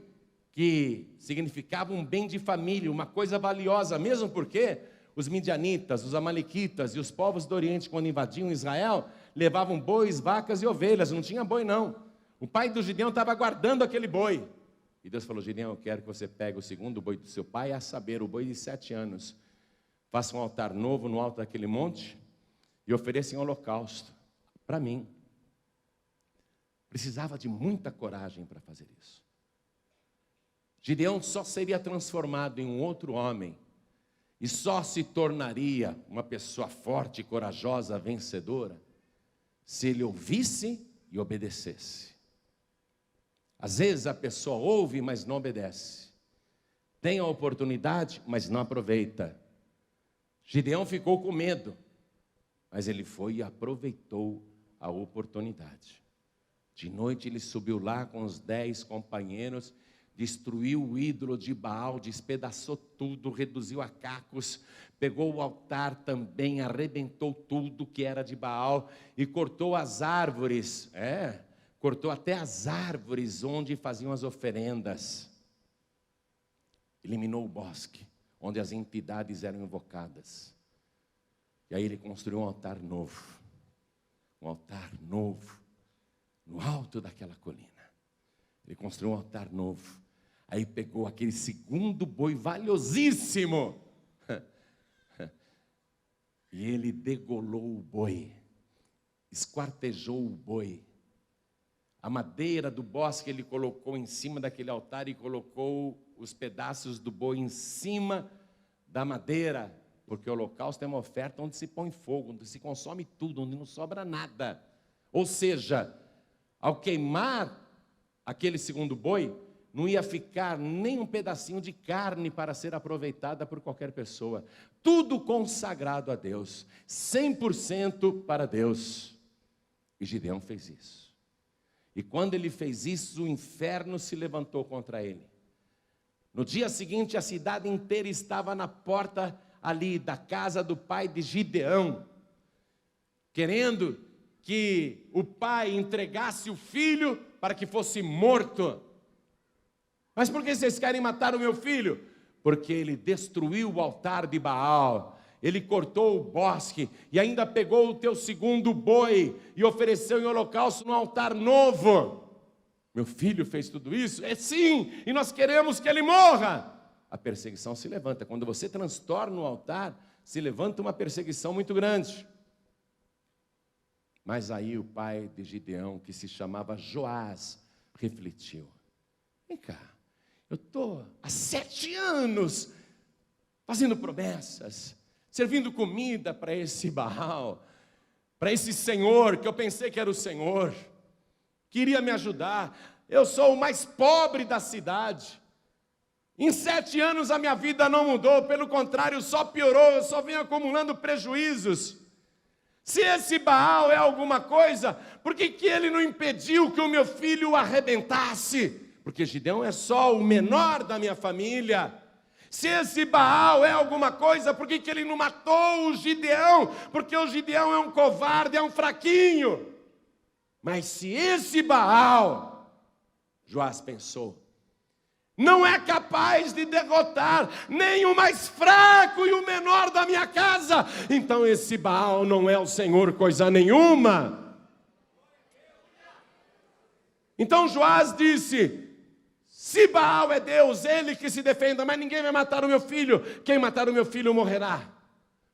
que significava um bem de família, uma coisa valiosa, mesmo porque os midianitas, os amalequitas e os povos do Oriente, quando invadiam Israel, levavam bois, vacas e ovelhas, não tinha boi não. O pai do Gideão estava guardando aquele boi. E Deus falou: Gideão, eu quero que você pegue o segundo boi do seu pai, a saber, o boi de 7 anos. Faça um altar novo no alto daquele monte e ofereça em holocausto para mim. Precisava de muita coragem para fazer isso. Gideão só seria transformado em um outro homem e só se tornaria uma pessoa forte, corajosa, vencedora, se ele ouvisse e obedecesse. Às vezes a pessoa ouve, mas não obedece. Tem a oportunidade, mas não aproveita. Gideão ficou com medo, mas ele foi e aproveitou a oportunidade. De noite ele subiu lá com os 10 companheiros, destruiu o ídolo de Baal, despedaçou tudo, reduziu a cacos, pegou o altar também, arrebentou tudo que era de Baal e cortou as árvores, cortou até as árvores onde faziam as oferendas. Eliminou o bosque, onde as entidades eram invocadas. E aí ele construiu um altar novo, no alto daquela colina. Ele construiu um altar novo. Aí pegou aquele segundo boi valiosíssimo e ele degolou o boi, esquartejou o boi. A madeira do bosque ele colocou em cima daquele altar e colocou os pedaços do boi em cima da madeira, porque o holocausto é uma oferta onde se põe fogo, onde se consome tudo, onde não sobra nada. Ou seja, ao queimar aquele segundo boi, não ia ficar nem um pedacinho de carne para ser aproveitada por qualquer pessoa. Tudo consagrado a Deus, 100% para Deus. E Gideão fez isso. E quando ele fez isso, o inferno se levantou contra ele. No dia seguinte, a cidade inteira estava na porta ali da casa do pai de Gideão, querendo que o pai entregasse o filho para que fosse morto. Mas por que vocês querem matar o meu filho? Porque ele destruiu o altar de Baal, ele cortou o bosque e ainda pegou o teu segundo boi e ofereceu em holocausto no altar novo. Meu filho fez tudo isso? É sim, e nós queremos que ele morra. A perseguição se levanta. Quando você transtorna o altar, se levanta uma perseguição muito grande. Mas aí o pai de Gideão, que se chamava Joás, refletiu. Vem cá, eu estou há 7 anos fazendo promessas, servindo comida para esse Baal, para esse senhor, que eu pensei que era o senhor, que iria me ajudar. Eu sou o mais pobre da cidade. Em 7 anos a minha vida não mudou, pelo contrário, só piorou, eu só venho acumulando prejuízos. Se esse Baal é alguma coisa, por que ele não impediu que o meu filho o arrebentasse? Porque Gideão é só o menor da minha família. Se esse Baal é alguma coisa, por que ele não matou o Gideão? Porque o Gideão é um covarde, é um fraquinho. Mas se esse Baal, Joás pensou, não é capaz de derrotar nem o mais fraco e o menor da minha casa, então esse Baal não é o Senhor coisa nenhuma. Então Joás disse: se Baal é Deus, ele que se defenda, mas ninguém vai matar o meu filho. Quem matar o meu filho morrerá.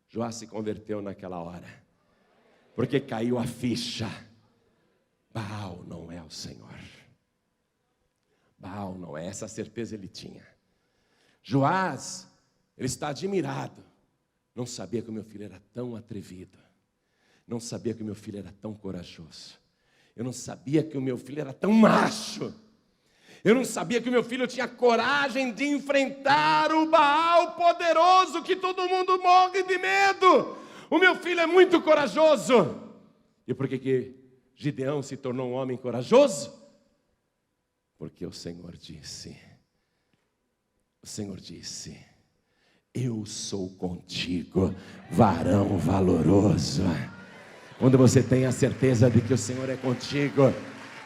Joás se converteu naquela hora, porque caiu a ficha. Baal não é o Senhor. Baal não é, essa certeza ele tinha. Joás, ele está admirado. Não sabia que o meu filho era tão atrevido. Não sabia que o meu filho era tão corajoso. Eu não sabia que o meu filho era tão macho. Eu não sabia que o meu filho tinha coragem de enfrentar o Baal poderoso, que todo mundo morre de medo. O meu filho é muito corajoso. E por que Gideão se tornou um homem corajoso? Porque o Senhor disse, eu sou contigo, varão valoroso. Quando você tem a certeza de que o Senhor é contigo,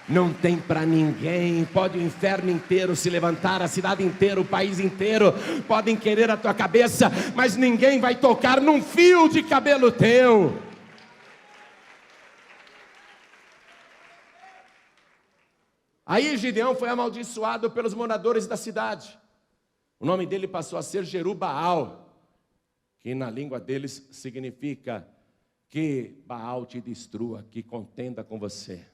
não tem para ninguém. Pode o inferno inteiro se levantar, a cidade inteira, o país inteiro, podem querer a tua cabeça, mas ninguém vai tocar num fio de cabelo teu. Aí Gideão foi amaldiçoado pelos moradores da cidade. O nome dele passou a ser Jerubaal, que na língua deles significa que Baal te destrua, que contenda com você.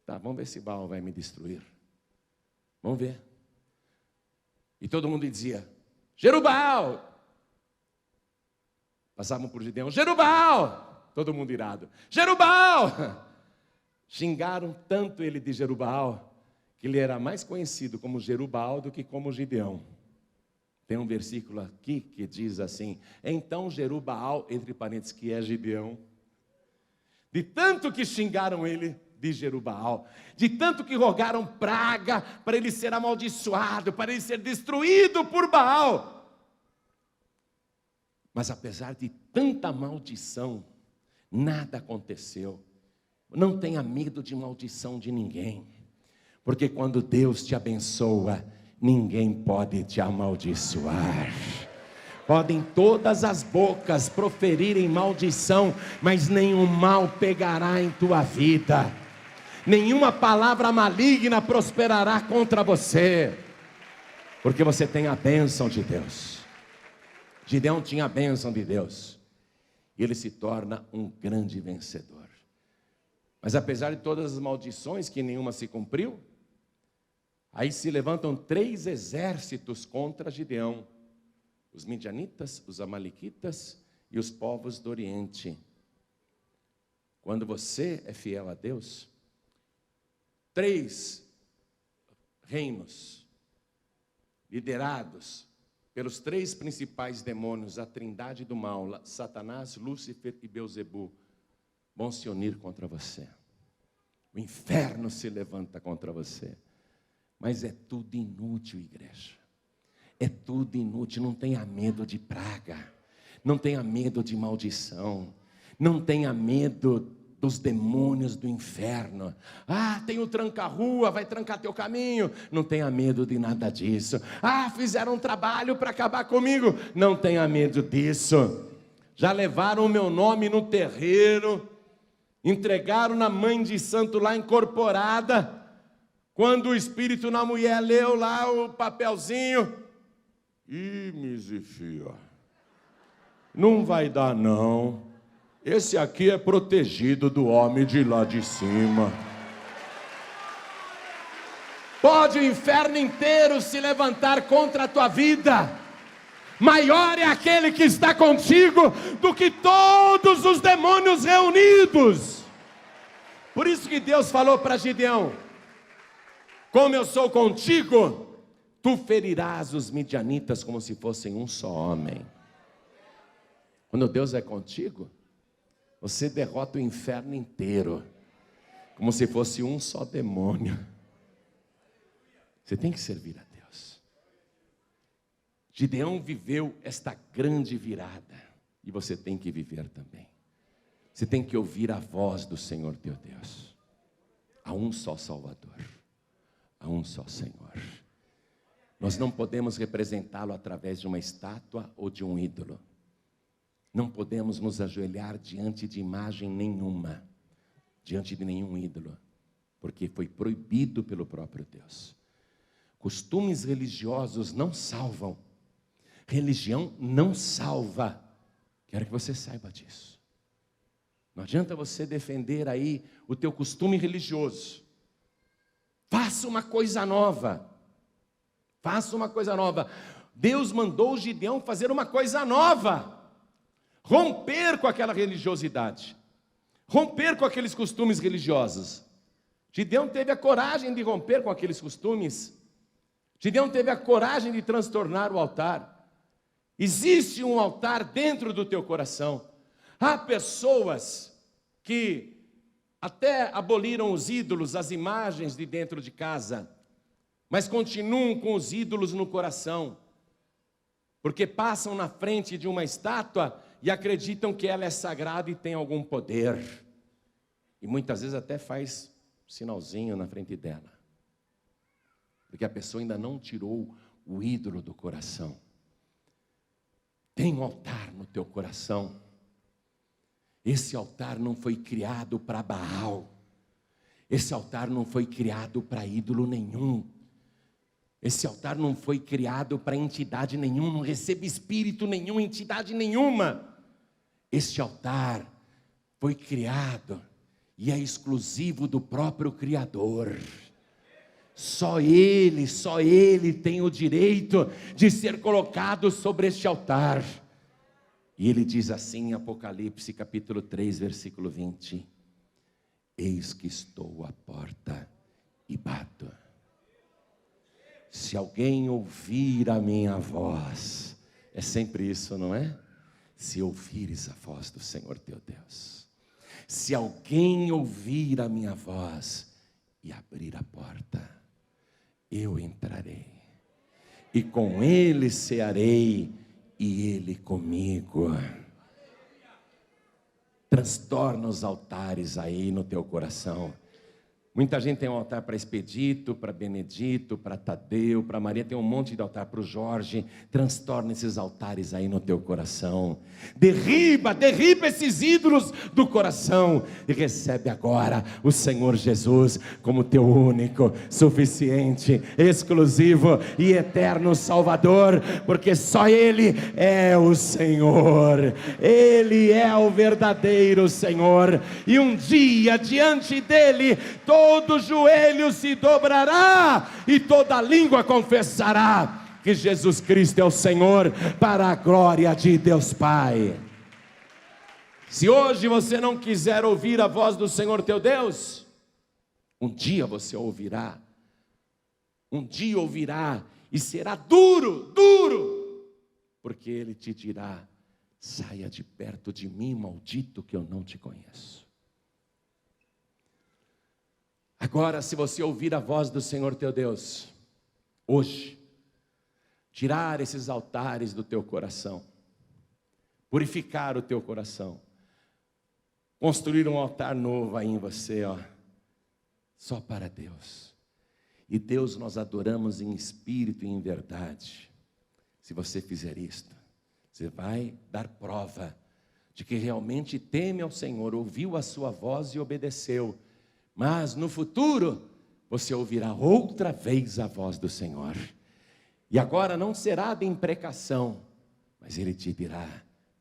Tá, vamos ver se Baal vai me destruir. Vamos ver. E todo mundo dizia, Jerubaal. Passavam por Gideão, Jerubaal. Todo mundo irado, Jerubaal. Xingaram tanto ele de Jerubaal, que ele era mais conhecido como Jerubaal do que como Gideão. Tem um versículo aqui que diz assim, então Jerubaal, entre parênteses, que é Gideão, de tanto que xingaram ele de Jerubaal, de tanto que rogaram praga para ele ser amaldiçoado, para ele ser destruído por Baal. Mas apesar de tanta maldição, nada aconteceu. Não tenha medo de maldição de ninguém, porque quando Deus te abençoa, ninguém pode te amaldiçoar. Podem todas as bocas proferirem maldição, mas nenhum mal pegará em tua vida. Nenhuma palavra maligna prosperará contra você, porque você tem a bênção de Deus. Gideão tinha a bênção de Deus, e ele se torna um grande vencedor. Mas apesar de todas as maldições, que nenhuma se cumpriu, aí se levantam 3 exércitos contra Gideão: os midianitas, os amalequitas e os povos do Oriente. Quando você é fiel a Deus, 3 reinos liderados pelos 3 principais demônios, a trindade do mal, Satanás, Lúcifer e Beelzebu, vão se unir contra você. O inferno se levanta contra você. Mas é tudo inútil, igreja. É tudo inútil. Não tenha medo de praga. Não tenha medo de maldição. Não tenha medo dos demônios do inferno. Ah, tem o tranca-rua, vai trancar teu caminho. Não tenha medo de nada disso. Ah, fizeram um trabalho para acabar comigo. Não tenha medo disso. Já levaram o meu nome no terreiro, entregaram na mãe de santo lá incorporada. Quando o espírito na mulher leu lá o papelzinho, ih, misifia, não vai dar não, esse aqui é protegido do homem de lá de cima. Pode o inferno inteiro se levantar contra a tua vida, maior é aquele que está contigo do que todos os demônios reunidos. Por isso que Deus falou para Gideão, como eu sou contigo, tu ferirás os midianitas como se fossem um só homem. Quando Deus é contigo, você derrota o inferno inteiro, como se fosse um só demônio. Você tem que servir a Deus. Gideão viveu esta grande virada, e você tem que viver também. Você tem que ouvir a voz do Senhor teu Deus. Há um só Salvador, há um só Senhor. Nós não podemos representá-lo através de uma estátua ou de um ídolo. Não podemos nos ajoelhar diante de imagem nenhuma, diante de nenhum ídolo, porque foi proibido pelo próprio Deus. Costumes religiosos não salvam. Religião não salva. Quero que você saiba disso. Não adianta você defender aí o teu costume religioso. Faça uma coisa nova. Faça uma coisa nova. Deus mandou Gideão fazer uma coisa nova. Romper com aquela religiosidade. Romper com aqueles costumes religiosos. Gideão teve a coragem de romper com aqueles costumes. Gideão teve a coragem de transtornar o altar. Existe um altar dentro do teu coração. Há pessoas que até aboliram os ídolos, as imagens de dentro de casa, mas continuam com os ídolos no coração, porque passam na frente de uma estátua e acreditam que ela é sagrada e tem algum poder, e muitas vezes até faz sinalzinho na frente dela, porque a pessoa ainda não tirou o ídolo do coração. Tem um altar no teu coração. Esse altar não foi criado para Baal. Esse altar não foi criado para ídolo nenhum. Esse altar não foi criado para entidade nenhuma, não recebe espírito nenhum, entidade nenhuma. Este altar foi criado e é exclusivo do próprio Criador. Só Ele tem o direito de ser colocado sobre este altar. E Ele diz assim em Apocalipse capítulo 3, versículo 20: eis que estou à porta e bato. Se alguém ouvir a minha voz, é sempre isso, não é? Se ouvires a voz do Senhor teu Deus, se alguém ouvir a minha voz e abrir a porta, eu entrarei, e com ele cearei, e ele comigo. Transtorna os altares aí no teu coração. Muita gente tem um altar para Expedito, para Benedito, para Tadeu, para Maria, tem um monte de altar para o Jorge. Transtorna esses altares aí no teu coração. Derriba esses ídolos do coração e recebe agora o Senhor Jesus como teu único, suficiente, exclusivo e eterno Salvador, porque só Ele é o Senhor. Ele é o verdadeiro Senhor, e um dia diante dele todo joelho se dobrará e toda língua confessará que Jesus Cristo é o Senhor, para a glória de Deus Pai. Se hoje você não quiser ouvir a voz do Senhor teu Deus, um dia você ouvirá. Um dia ouvirá e será duro, porque Ele te dirá: saia de perto de mim, maldito, que eu não te conheço. Agora, se você ouvir a voz do Senhor teu Deus, hoje, tirar esses altares do teu coração, purificar o teu coração, construir um altar novo aí em você, só para Deus. E Deus nós adoramos em espírito e em verdade. Se você fizer isto, você vai dar prova de que realmente teme ao Senhor, ouviu a sua voz e obedeceu. Mas no futuro, você ouvirá outra vez a voz do Senhor. E agora não será de imprecação, mas Ele te dirá: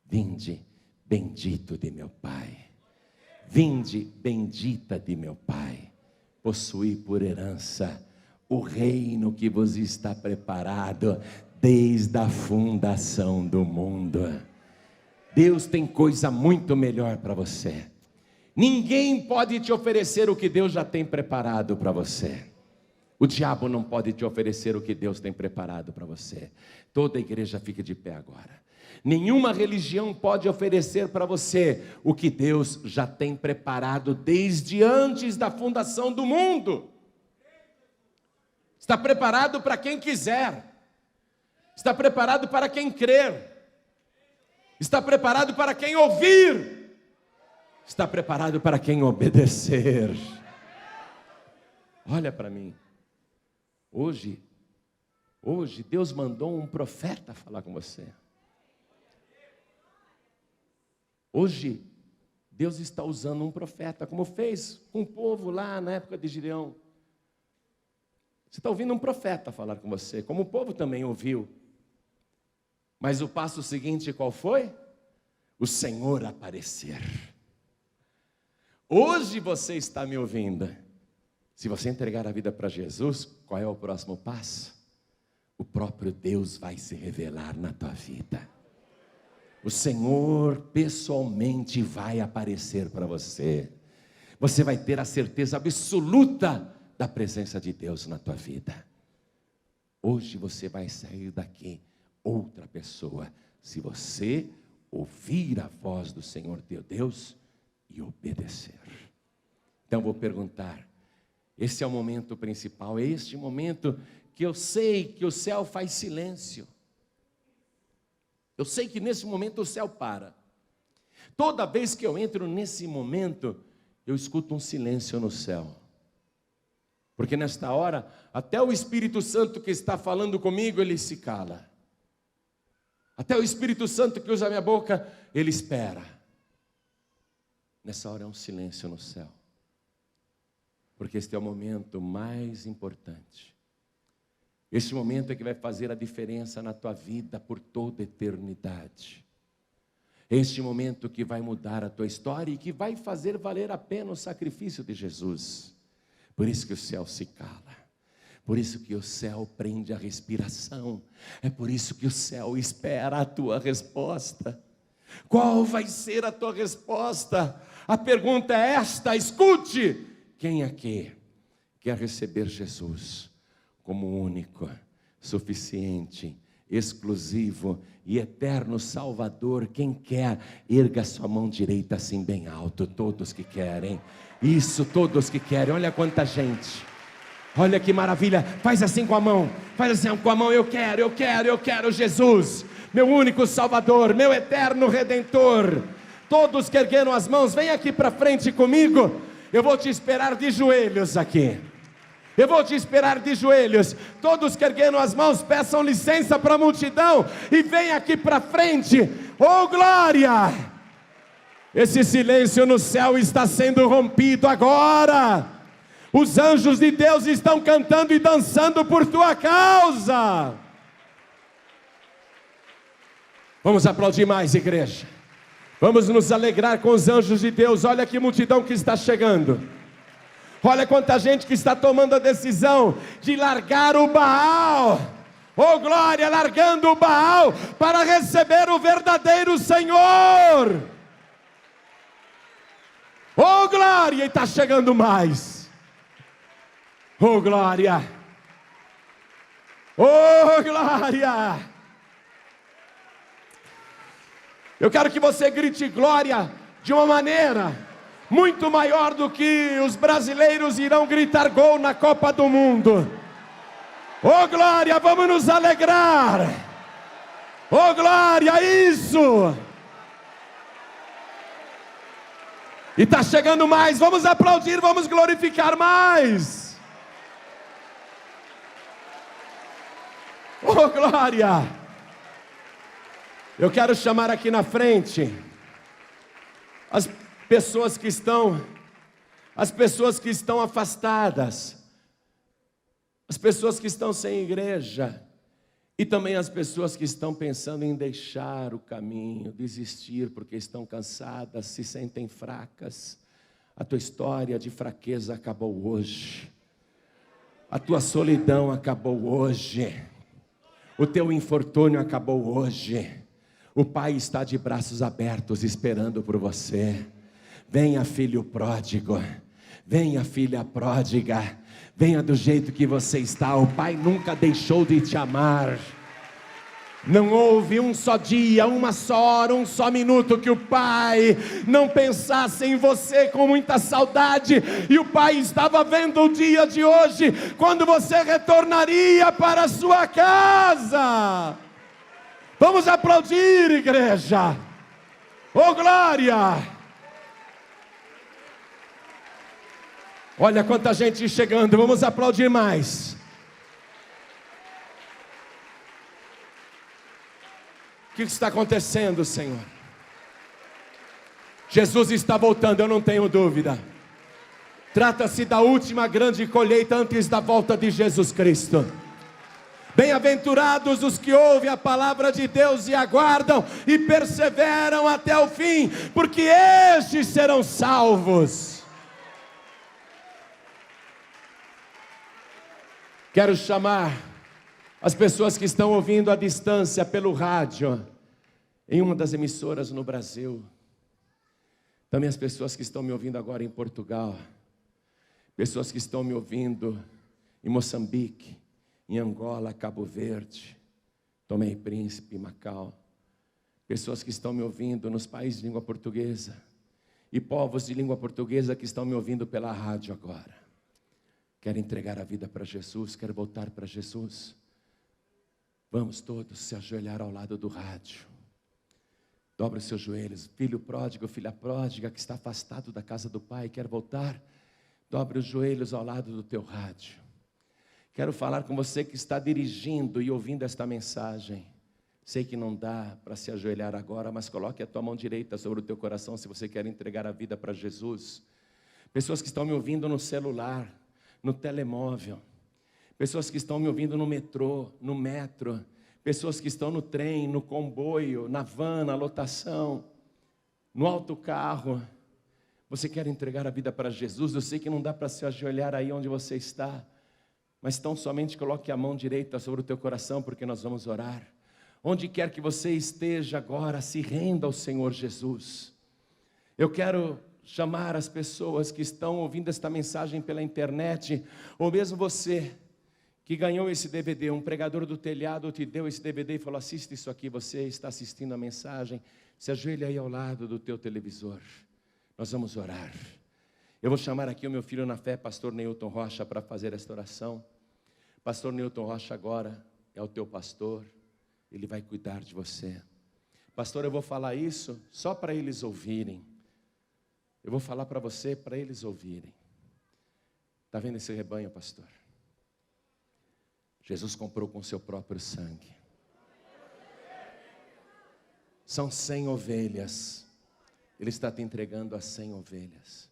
vinde, bendito de meu Pai. Vinde, bendita de meu Pai. Possui por herança o reino que vos está preparado desde a fundação do mundo. Deus tem coisa muito melhor para você. Ninguém pode te oferecer o que Deus já tem preparado para você. O diabo não pode te oferecer o que Deus tem preparado para você. Toda a igreja fica de pé agora. Nenhuma religião pode oferecer para você o que Deus já tem preparado desde antes da fundação do mundo. Está preparado para quem quiser. Está preparado para quem crer. Está preparado para quem ouvir. Está preparado para quem obedecer. Olha para mim. Hoje Deus mandou um profeta falar com você. Hoje Deus está usando um profeta, como fez com o povo lá na época de Gideão. Você está ouvindo um profeta falar com você, como o povo também ouviu. Mas o passo seguinte qual foi? O Senhor aparecer. Hoje você está me ouvindo. Se você entregar a vida para Jesus, qual é o próximo passo? O próprio Deus vai se revelar na tua vida. O Senhor pessoalmente vai aparecer para você. Você vai ter a certeza absoluta da presença de Deus na tua vida. Hoje você vai sair daqui outra pessoa, se você ouvir a voz do Senhor teu Deus e obedecer. Então vou perguntar, esse é o momento principal, é este momento que eu sei que o céu faz silêncio. Eu sei que nesse momento o céu para. Toda vez que eu entro nesse momento, eu escuto um silêncio no céu. Porque nesta hora, até o Espírito Santo que está falando comigo, ele se cala. Até o Espírito Santo que usa a minha boca, ele espera. Nessa hora é um silêncio no céu. Porque este é o momento mais importante. Este momento é que vai fazer a diferença na tua vida por toda a eternidade. Este momento que vai mudar a tua história e que vai fazer valer a pena o sacrifício de Jesus. Por isso que o céu se cala. Por isso que o céu prende a respiração. É por isso que o céu espera a tua resposta. Qual vai ser a tua resposta? A pergunta é esta, escute. Quem aqui quer receber Jesus como único, suficiente, exclusivo e eterno Salvador? Quem quer, erga sua mão direita assim bem alto. Todos que querem. Isso, todos que querem. Olha quanta gente. Olha que maravilha. Faz assim com a mão. Faz assim com a mão. Eu quero Jesus, meu único Salvador, meu eterno Redentor. Todos que ergueram as mãos, vem aqui para frente comigo. Eu vou te esperar de joelhos aqui. Eu vou te esperar de joelhos. Todos que ergueram as mãos, peçam licença para a multidão e vem aqui para frente. Oh glória! Esse silêncio no céu está sendo rompido agora. Os anjos de Deus estão cantando e dançando por tua causa. Vamos aplaudir mais, igreja. Vamos nos alegrar com os anjos de Deus. Olha que multidão que está chegando. Olha quanta gente que está tomando a decisão de largar o Baal. Oh glória, largando o Baal para receber o verdadeiro Senhor. Oh glória, e está chegando mais. Oh glória. Oh glória. Eu quero que você grite glória de uma maneira muito maior do que os brasileiros irão gritar gol na Copa do Mundo. Oh glória, vamos nos alegrar. Oh glória, isso. E está chegando mais, vamos aplaudir, vamos glorificar mais. Oh glória. Eu quero chamar aqui na frente as pessoas que estão afastadas, as pessoas que estão sem igreja, e também as pessoas que estão pensando em deixar o caminho, desistir porque estão cansadas, se sentem fracas. A tua história de fraqueza acabou hoje. A tua solidão acabou hoje. O teu infortúnio acabou hoje. O Pai está de braços abertos esperando por você. Venha, filho pródigo. Venha, filha pródiga. Venha do jeito que você está. O Pai nunca deixou de te amar. Não houve um só dia, uma só hora, um só minuto que o Pai não pensasse em você com muita saudade. E o Pai estava vendo o dia de hoje, quando você retornaria para a sua casa. Vamos aplaudir, igreja. Oh glória. Olha quanta gente chegando, vamos aplaudir mais. O que está acontecendo, Senhor? Jesus está voltando, eu não tenho dúvida. Trata-se da última grande colheita antes da volta de Jesus Cristo. Bem-aventurados os que ouvem a palavra de Deus e aguardam e perseveram até o fim, porque estes serão salvos. Quero chamar as pessoas que estão ouvindo à distância pelo rádio, em uma das emissoras no Brasil. Também as pessoas que estão me ouvindo agora em Portugal. Pessoas que estão me ouvindo em Moçambique, em Angola, Cabo Verde, Tomé e Príncipe, Macau. Pessoas que estão me ouvindo nos países de língua portuguesa. e povos de língua portuguesa que estão me ouvindo pela rádio agora. Quer entregar a vida para Jesus? Quer voltar para Jesus? Vamos todos se ajoelhar ao lado do rádio. Dobre os seus joelhos. Filho pródigo, filha pródiga que está afastado da casa do Pai, quer voltar? Dobre os joelhos ao lado do teu rádio. Quero falar com você que está dirigindo e ouvindo esta mensagem. Sei que não dá para se ajoelhar agora, mas coloque a tua mão direita sobre o teu coração se você quer entregar a vida para Jesus. Pessoas que estão me ouvindo no celular, no telemóvel. Pessoas que estão me ouvindo no metrô, no metro. Pessoas que estão no trem, no comboio, na van, na lotação, no autocarro. Você quer entregar a vida para Jesus? Eu sei que não dá para se ajoelhar aí onde você está, mas tão somente coloque a mão direita sobre o teu coração, porque nós vamos orar. Onde quer que você esteja agora, se renda ao Senhor Jesus. Eu quero chamar as pessoas que estão ouvindo esta mensagem pela internet, ou mesmo você que ganhou esse DVD, um pregador do telhado te deu esse DVD e falou: assiste isso aqui, você está assistindo a mensagem, se ajoelha aí ao lado do teu televisor. Nós vamos orar. Eu vou chamar aqui o meu filho na fé, pastor Neilton Rocha, para fazer esta oração. Pastor Neilton Rocha agora é o teu pastor, ele vai cuidar de você. Pastor, eu vou falar isso só para eles ouvirem. Eu vou falar para você, para eles ouvirem. Está vendo esse rebanho, pastor? Jesus comprou com seu próprio sangue. São 100 ovelhas. Ele está te entregando as 100 ovelhas.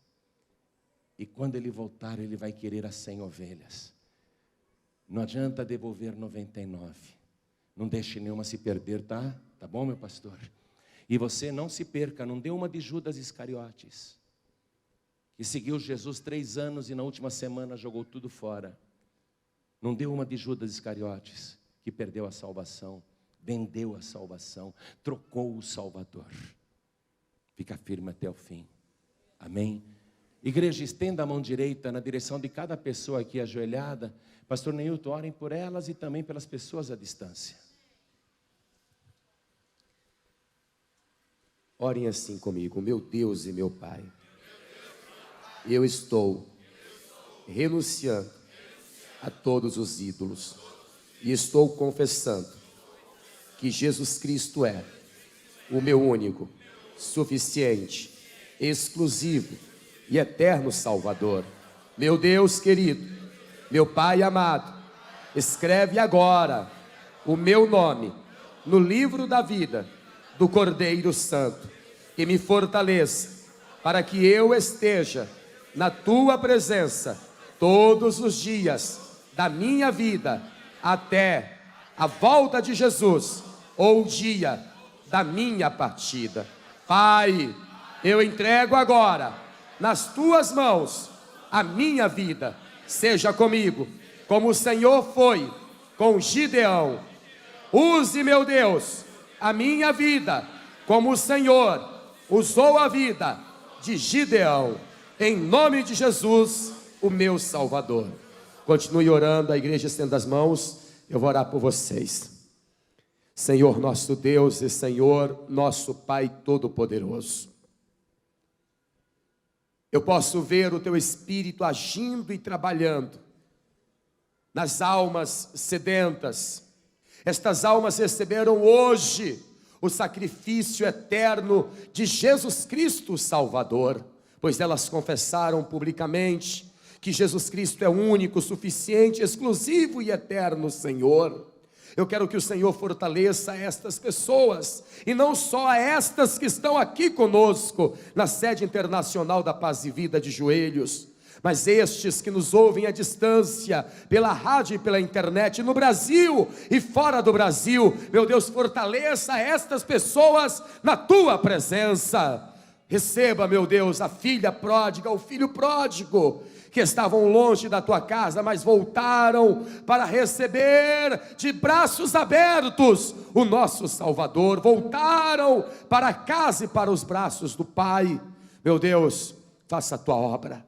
E quando ele voltar, ele vai querer as 100 ovelhas. Não adianta devolver 99. Não deixe nenhuma se perder, tá? Tá bom, meu pastor? E você não se perca, não dê uma de Judas Iscariotes, que seguiu Jesus 3 anos e na última semana jogou tudo fora. Não dê uma de Judas Iscariotes, que perdeu a salvação, vendeu a salvação, trocou o Salvador. Fica firme até o fim. Amém? Igreja, estenda a mão direita na direção de cada pessoa aqui ajoelhada. Pastor Neilton, orem por elas e também pelas pessoas à distância. Orem assim comigo. Meu Deus e meu Pai, eu estou renunciando a todos os ídolos e estou confessando que Jesus Cristo é o meu único, suficiente, exclusivo e eterno Salvador. Meu Deus querido, meu Pai amado, escreve agora o meu nome no livro da vida do Cordeiro Santo e me fortaleça para que eu esteja na tua presença todos os dias da minha vida até a volta de Jesus ou o dia da minha partida. Pai, eu entrego agora nas tuas mãos a minha vida. Seja comigo, como o Senhor foi com Gideão. Use, meu Deus, a minha vida, como o Senhor usou a vida de Gideão. Em nome de Jesus, o meu Salvador. Continue orando, a igreja estenda as mãos, eu vou orar por vocês. Senhor nosso Deus e Senhor nosso Pai Todo-Poderoso, eu posso ver o Teu Espírito agindo e trabalhando nas almas sedentas. Estas almas receberam hoje o sacrifício eterno de Jesus Cristo Salvador, pois elas confessaram publicamente que Jesus Cristo é único, suficiente, exclusivo e eterno Senhor. Eu quero que o Senhor fortaleça estas pessoas, e não só a estas que estão aqui conosco, na sede internacional da Paz e Vida de Joelhos, mas estes que nos ouvem à distância, pela rádio e pela internet, no Brasil e fora do Brasil. Meu Deus, fortaleça estas pessoas na Tua presença. Receba, meu Deus, a filha pródiga, o filho pródigo, que estavam longe da Tua casa, mas voltaram para receber de braços abertos o nosso Salvador. Voltaram para a casa e para os braços do Pai. Meu Deus, faça a Tua obra.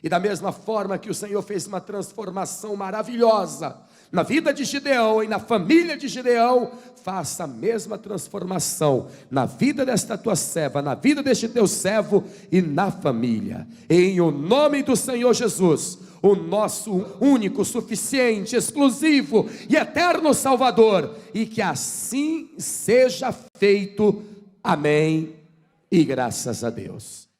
E da mesma forma que o Senhor fez uma transformação maravilhosa na vida de Gideão e na família de Gideão, faça a mesma transformação na vida desta tua serva, na vida deste teu servo e na família, em o nome do Senhor Jesus, o nosso único, suficiente, exclusivo e eterno Salvador, e que assim seja feito, amém, e graças a Deus.